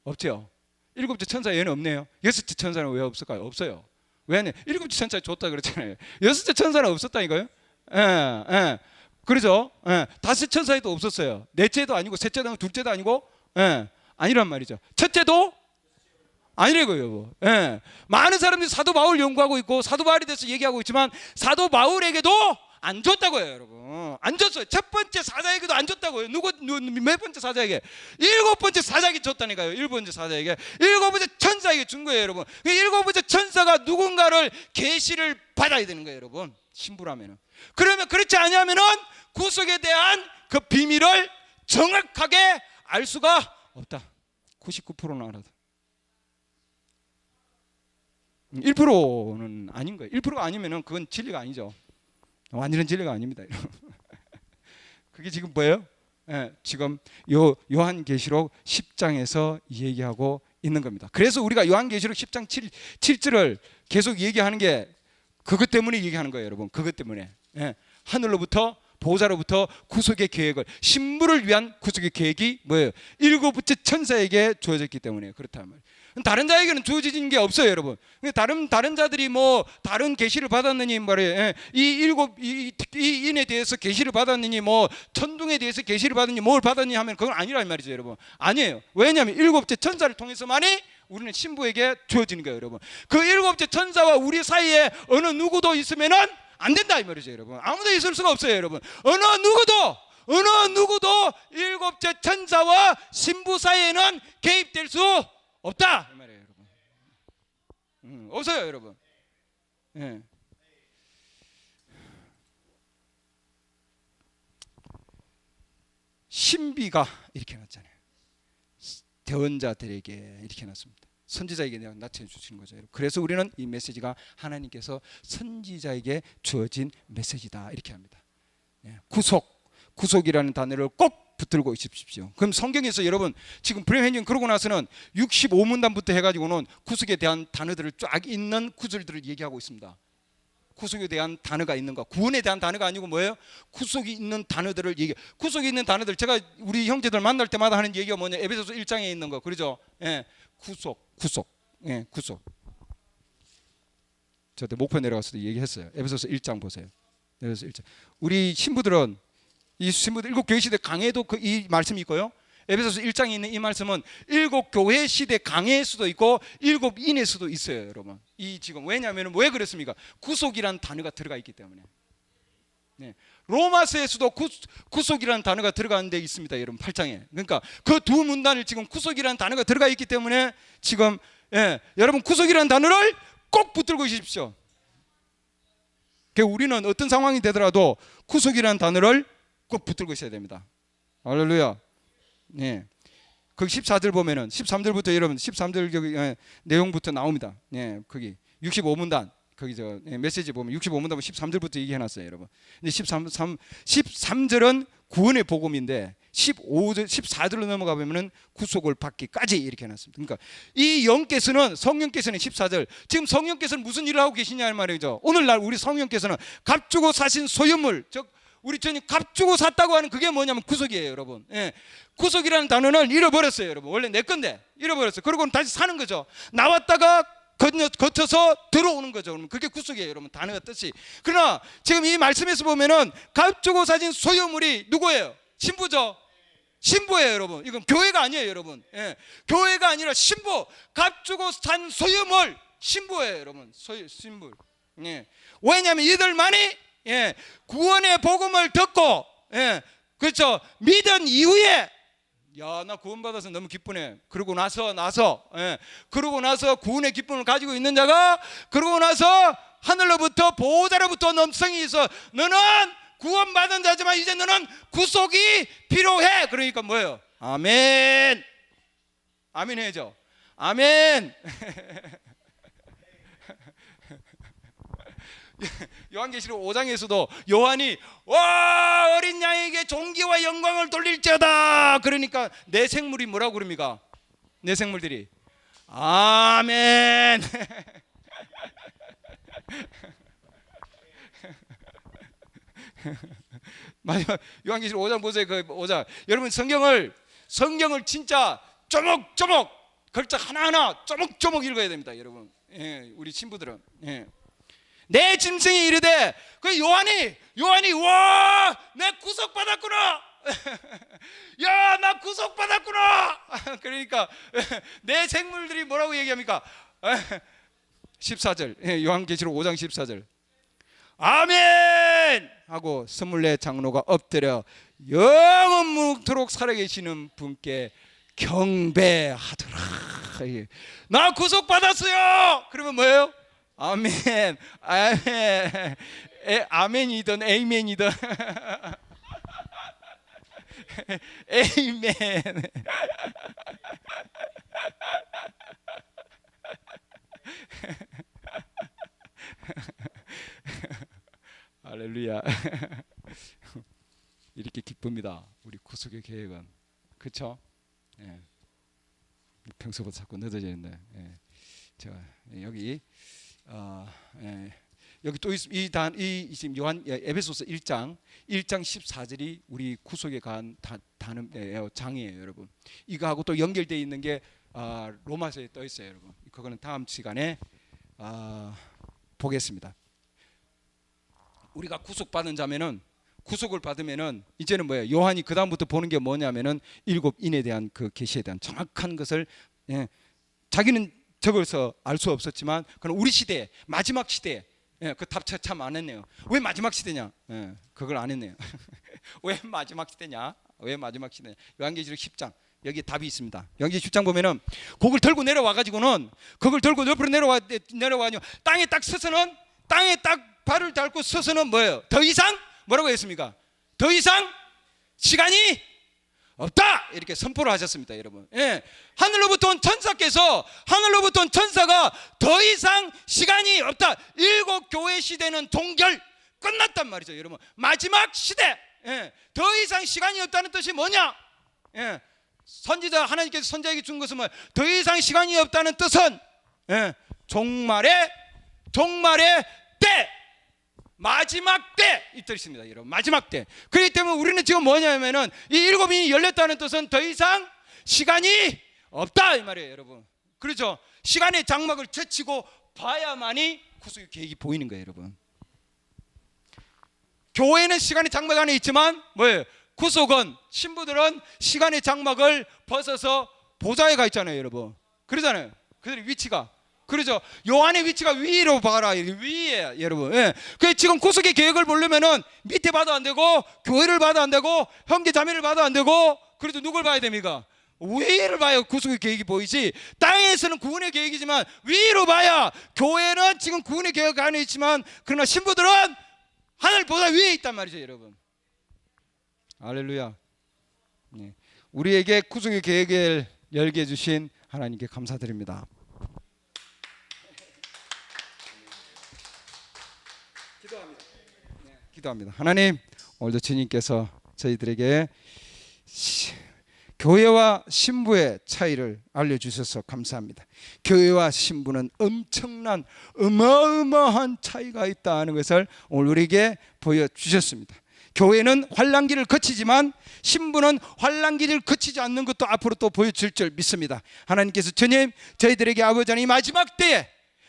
없죠. 일곱째 천사 얘는 없네요. 여섯째 천사는 왜 없을까요? 없어요. 왜? 일곱째 천사 줬다 그랬잖아요. 여섯째 천사는 없었다니까요. 그러죠? 예. 다섯 천사에도 없었어요. 넷째도 아니고 셋째도 아니고 둘째도 아니고, 예. 아니란 말이죠. 첫째도 아니래고요. 예. 많은 사람들이 사도 바울 연구하고 있고 사도 바울에 대해서 얘기하고 있지만 사도 바울에게도 안 줬다고요, 여러분. 안 줬어요. 첫 번째 사자에게도 안 줬다고요. 몇 번째 사자에게? 일곱 번째 사자에게 줬다니까요. 일곱 번째 사자에게. 일곱 번째 천사에게 준 거예요, 여러분. 일곱 번째 천사가 누군가를 계시를 받아야 되는 거예요, 여러분. 신부라면은. 그러면 그렇지 않으면은 구속에 대한 그 비밀을 정확하게 알 수가 없다. 99%는 알아도 1%는 아닌 거예요. 1%가 아니면은 그건 진리가 아니죠. 완전한 진리가 아닙니다. 그게 지금 뭐예요? 예, 지금 요한계시록 10장에서 얘기하고 있는 겁니다. 그래서 우리가 요한계시록 10장 7절을 계속 얘기하는 게 그것 때문에 얘기하는 거예요, 여러분. 그것 때문에. 예, 하늘로부터 보호자로부터 구속의 계획을, 신부를 위한 구속의 계획이 뭐예요? 일곱 번째 천사에게 주어졌기 때문에 그렇단 말이에요. 다른 자에게는 주어진 게 없어요, 여러분. 다른 자들이 뭐 다른 계시를 받았느니 말이에요. 이 인에 대해서 계시를 받았느니 뭐 천둥에 대해서 계시를 받았느니 뭘 받았느니 하면 그건 아니란 말이죠, 여러분. 아니에요. 왜냐하면 일곱째 천사를 통해서만이 우리는 신부에게 주어지는 거예요, 여러분. 그 일곱째 천사와 우리 사이에 어느 누구도 있으면은 안 된다 이 말이죠, 여러분. 아무도 있을 수가 없어요, 여러분. 어느 누구도 일곱째 천사와 신부 사이에는 개입될 수 없다 이 말이에요, 여러분. 없어요, 여러분. 예. 신비가 이렇게 놨잖아요. 대언자들에게 이렇게 놨습니다. 선지자에게 나타내 주시는 거죠. 그래서 우리는 이 메시지가 하나님께서 선지자에게 주어진 메시지다 이렇게 합니다. 구속이라는 단어를 꼭 붙들고 있으십시오. 그럼 성경에서 여러분 지금 브레멘님 그러고 나서는 65문단부터 해가지고는 구속에 대한 단어들을 쫙 있는 구절들을 얘기하고 있습니다. 구속에 대한 단어가 있는 거, 구원에 대한 단어가 아니고 뭐예요? 구속이 있는 단어들을 구속이 있는 단어들, 제가 우리 형제들 만날 때마다 하는 얘기가 뭐냐? 에베소서 1장에 있는 거, 그러죠? 예, 구속. 예, 구속. 저때 목포 내려가서도 얘기했어요. 에베소서 1장 보세요. 에베소서 1장. 우리 신부들은 이 신부들 일곱 교회 시대 강해도 이 말씀이 있고요. 에베소서 1장에 있는 이 말씀은 일곱 교회 시대 강해일 수도 있고 일곱 인일 수도 있어요, 여러분. 이 지금 왜냐하면 왜 그렇습니까? 구속이라는 단어가 들어가 있기 때문에. 네. 로마서에서도 구속이라는 단어가 들어가는 데 있습니다, 여러분. 8장에. 그러니까 그 두 문단을 지금 구속이라는 단어가 들어가 있기 때문에 지금 여러분 구속이라는 단어를 꼭 붙들고 계십시오. 우리는 어떤 상황이 되더라도 구속이라는 단어를 꼭 붙들고 있어야 됩니다. 할렐루야. 네. 그 14절 보면은 13절부터 여러분 13절 내용부터 나옵니다. 네, 거기 65문단 거기 메시지 보면 65문단 13절부터 얘기해 놨어요, 여러분. 근데 13절은 구원의 복음인데 15절 14절로 넘어가 보면은 구속을 받기까지 이렇게 해 놨습니다. 그러니까 이 영께서는 성령께서는 14절 지금 성령께서는 무슨 일을 하고 계시냐 말이죠. 오늘날 우리 성령께서는 값주고 사신 소유물, 즉 우리 전이 값주고 샀다고 하는 그게 뭐냐면 구속이에요, 여러분. 예. 구속이라는 단어는 잃어버렸어요, 여러분. 원래 내 건데 잃어버렸어요. 그러고는 다시 사는 거죠. 나왔다가 거쳐서 들어오는 거죠. 그게 구속이에요, 여러분. 단어가 뜻이. 그러나 지금 이 말씀에서 보면은 값주고 사신 소유물이 누구예요? 신부죠. 신부예요, 여러분. 이건 교회가 아니에요, 여러분. 예. 교회가 아니라 신부. 값주고 산 소유물 신부예요, 여러분. 신부. 예. 왜냐하면 이들만이 구원의 복음을 듣고 그렇죠, 믿은 이후에 야, 나 구원받아서 너무 기쁘네. 그러고 나서 그러고 나서 구원의 기쁨을 가지고 있는 자가 그러고 나서 하늘로부터 보호자로부터 넘성이 있어. 너는 구원받은 자지만 이제 너는 구속이 필요해. 그러니까 뭐예요? 아멘. 아멘 해야죠. 아멘. 요한계시록 5장에서도 요한이 와 어린 양에게 존귀와 영광을 돌릴지어다. 그러니까 내 생물이 뭐라고 그럽니까? 내 생물들이 아멘. 마지막 요한계시록 5장 보세요. 그 5장 여러분 성경을 진짜 쪼목쪼목 글자 하나하나 쪼목쪼목 읽어야 됩니다, 여러분. 우리 친구들은 내 짐승이 이르되 그 요한이 와 내 구속받았구나. 야, 나 구속받았구나. 그러니까 내 생물들이 뭐라고 얘기합니까? 14절, 요한계시록 5장 14절, 아멘 하고 24 장로가 엎드려 영원 무토록 살아계시는 분께 경배하더라. 나 구속받았어요. 그러면 뭐예요? 아멘, 아멘, 아멘이든 에이멘이든 에이멘. 할렐루야. 이렇게 기쁩니다. 우리 구속의 계획은. 그렇죠? 예. 평소보다 자꾸 늦어지는데. 예. 자, 여기 여기 또 이 지금 요한 에베소서 1장 14절이 우리 구속에 관한 장이에요, 여러분. 이거하고 또 연결되어 있는 게 로마서에 떠 있어요, 여러분. 그거는 다음 시간에 보겠습니다. 우리가 구속받은 자면은, 구속을 받으면은 이제는 뭐예요? 요한이 그 다음부터 보는 게 뭐냐면은 일곱 인에 대한 그 계시에 대한 정확한 것을, 자기는 적어서 알 수 없었지만 그건 우리 시대 마지막 시대에, 그 답 참 안 했네요. 왜 마지막 시대냐? 그걸 안 했네요. 왜 마지막 시대냐? 왜 마지막 시대냐? 요한계시록 10장 여기 답이 있습니다. 요한계시록 10장 보면은 그걸 들고 내려와 가지고는, 그걸 들고 옆으로 내려와가지고 땅에 딱 서서는, 땅에 딱 발을 닳고 서서는 뭐예요? 더 이상 뭐라고 했습니까? 더 이상 시간이 없다, 이렇게 선포를 하셨습니다, 여러분. 하늘로부터 온 천사께서, 하늘로부터 온 천사가 더 이상 시간이 없다, 일곱 교회 시대는 동결 끝났단 말이죠, 여러분. 마지막 시대, 더 이상 시간이 없다는 뜻이 뭐냐? 선지자, 하나님께서 선지자에게 준 것은 뭐예요? 더 이상 시간이 없다는 뜻은 종말의 때, 마지막 때 이 뜻입니다, 여러분. 마지막 때. 그렇기 때문에 우리는 지금 뭐냐면은 이 일곱이 열렸다는 뜻은 더 이상 시간이 없다 이 말이에요, 여러분. 그렇죠? 시간의 장막을 제치고 봐야만이 구속의 계획이 보이는 거예요, 여러분. 교회는 시간의 장막 안에 있지만 뭐예요? 구속은, 신부들은 시간의 장막을 벗어서 보좌에 가 있잖아요, 여러분. 그러잖아요. 그들의 위치가. 그렇죠? 요한의 위치가 위로 봐라, 위에, 여러분. 그 지금 구속의 계획을 보려면은 밑에 봐도 안 되고, 교회를 봐도 안 되고, 형제 자매를 봐도 안 되고, 그래도 누굴 봐야 됩니까? 위를 봐야 구속의 계획이 보이지. 땅에서는 구원의 계획이지만 위로 봐야, 교회는 지금 구원의 계획 안에 있지만 그러나 신부들은 하늘보다 위에 있단 말이죠, 여러분. 할렐루야. 우리에게 구속의 계획을 열게 해주신 하나님께 감사드립니다. 기도합니다. 하나님, 오늘도 주님께서 저희들에게 교회와 신부의 차이를 알려주셔서 감사합니다. 교회와 신부는 엄청난 어마어마한 차이가 있다는 것을 오늘 우리에게 보여주셨습니다. 교회는 환난기를 거치지만 신부는 환난기를 거치지 않는 것도 앞으로 또 보여줄 줄 믿습니다. 하나님께서 주님, 저희들에게 아버지 하나님 마지막 때에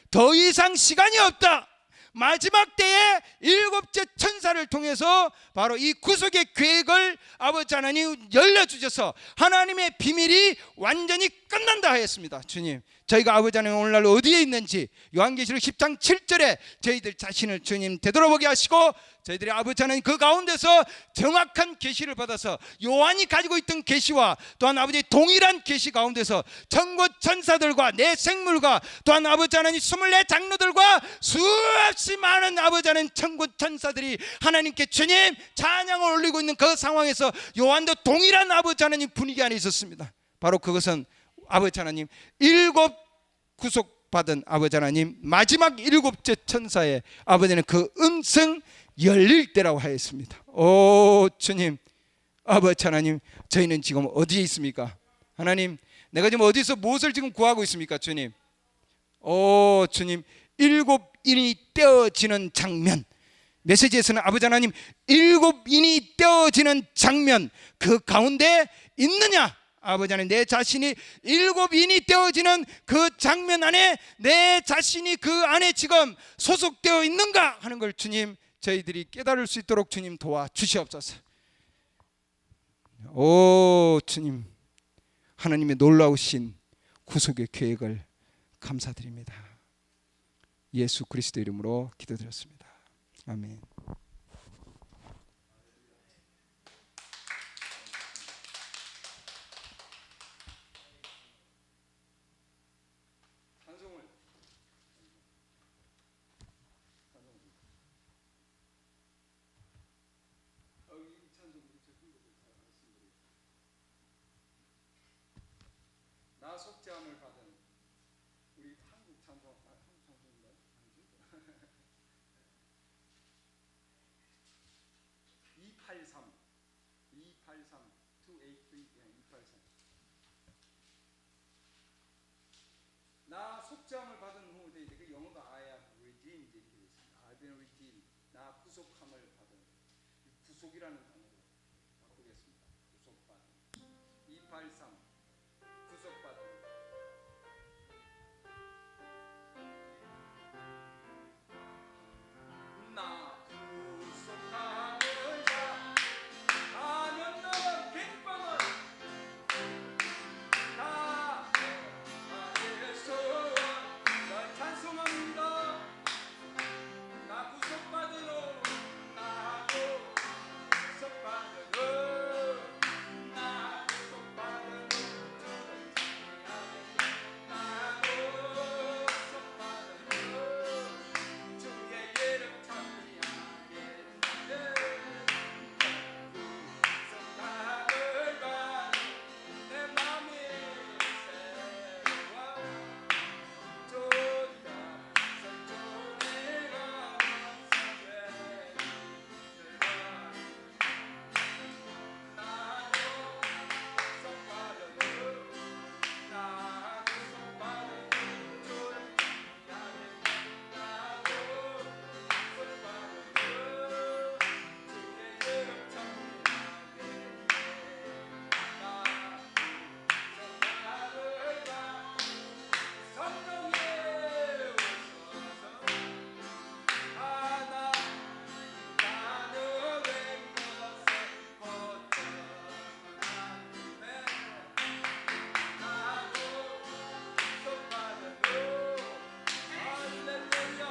더 이상 시간이 없다, 마지막 때에 일곱째 천사를 통해서 바로 이 구속의 계획을 아버지 하나님 열려주셔서 하나님의 비밀이 완전히 끝난다 하였습니다. 주님, 저희가 아버지 하나님 오늘날 어디에 있는지 요한계시록 10장 7절에 저희들 자신을 주님 되돌아보게 하시고, 저희들이 아버지 하나님 그 가운데서 정확한 계시를 받아서 요한이 가지고 있던 계시와 또한 아버지 동일한 계시 가운데서 천국 천사들과 내 생물과 또한 아버지 하나님 24 장로들과 수없이 많은 아버지 하나님 천국 천사들이 하나님께 주님 찬양을 올리고 있는 그 상황에서 요한도 동일한 아버지 하나님 분위기 안에 있었습니다. 바로 그것은 아버지 하나님 일곱 구속받은 아버지 하나님 마지막 일곱째 천사의 아버지는 그 음성 열릴 때라고 하였습니다. 오 주님, 아버지 하나님, 저희는 지금 어디에 있습니까? 하나님, 내가 지금 어디서 무엇을 지금 구하고 있습니까? 주님, 오 주님, 일곱 인이 떼어지는 장면, 메시지에서는 아버지 하나님 일곱 인이 떼어지는 장면 그 가운데 있느냐? 아버지 하나님, 내 자신이 일곱 인이 떼어지는 그 장면 안에 내 자신이 그 안에 지금 소속되어 있는가 하는 걸 주님, 저희들이 깨달을 수 있도록 주님 도와주시옵소서. 오 주님, 하나님의 놀라우신 구속의 계획을 감사드립니다. 예수 그리스도 이름으로 기도드렸습니다. 아멘. 나 속죄함을 받은 우리 한국 찬송, 한국 찬송인가요? 283 나 속죄함을 받은 후, 그 영어가 I am redeemed 이렇게 되어 있습니다. I've been redeemed. 나 구속함을 받은, 구속이라는 단어로 바꾸겠습니다. 구속받은 283 구속받은. 나 구속함을 받으면 너와 기쁨을 다 예수 널 찬송합니다. 나 구속받은 후 나 구속받은 후 나 구속받은 후 주를 찬양하네. 나 구속받은 후 주의 이름 찬양하네. 구속함을 받은 내 맘이 새로워 좋다 선조리가 선죄 나도 구속받은 후 나 구속받은 후 주를 찬양하네. 나도 구속받은 후 주의 이름 찬양하네. 나 구속함을 받은 성령에 오셔서 하나 나누는 것에 거듭나네. 나도 구속받은 후 할렐루야.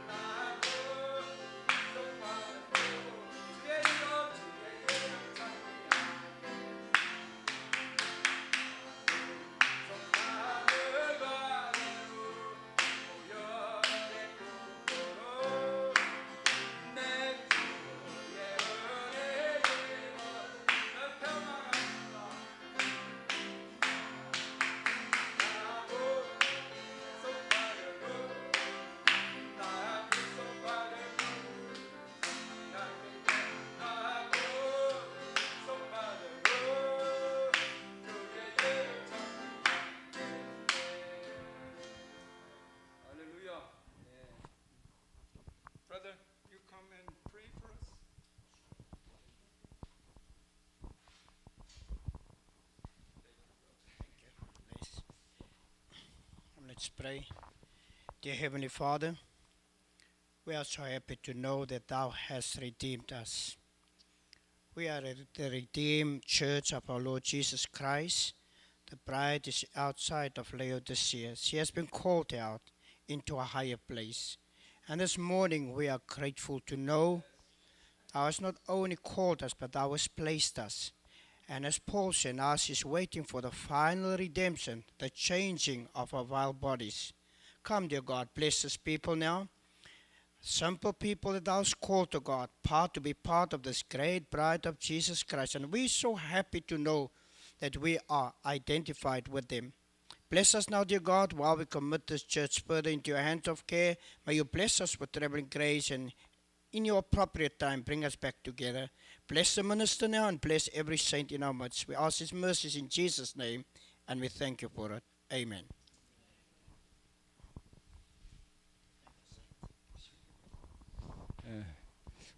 나도 구속받은 후 주의 이름 찬양하네. 구속함을 받은 후 오연의 꿈으로 내 주의 은혜에 힘을 평안합니다. 나도 구속받은 후 나 구속받은 후 나도 구속받은 후 주의 이름 할렐루야. Brother, you come and pray for us. Let's pray. Dear Heavenly Father, we are so happy to know that Thou hast redeemed us. We are the redeemed church of our Lord Jesus Christ. The bride is outside of Laodicea. She has been called out into a higher place. And this morning we are grateful to know Thou hast not only called us, but Thou hast placed us. And as Paul said, now she's waiting for the final redemption, the changing of our vile bodies. Come, dear God, bless this people now. Simple people that Thou hast called to God, to be part of this great bride of Jesus Christ. And we're so happy to know that we are identified with them. Bless us now, dear God, while we commit this church further into your hands of care. May you bless us with traveling grace, and in your appropriate time, bring us back together. Bless the minister now and bless every saint in our midst. We ask His mercies in Jesus' name, and we thank you for it. Amen.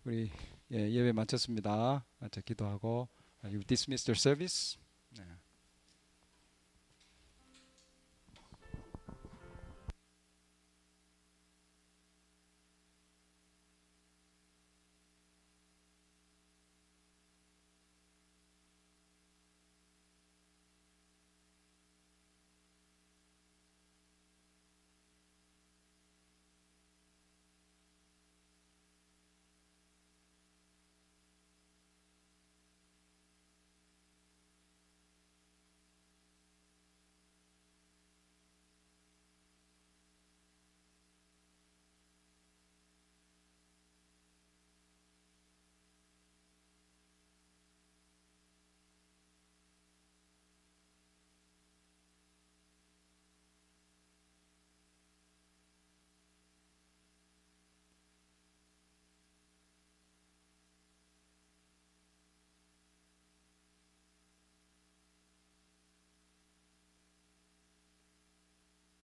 우리 예배 마쳤습니다. 기도하고 you dismiss the service.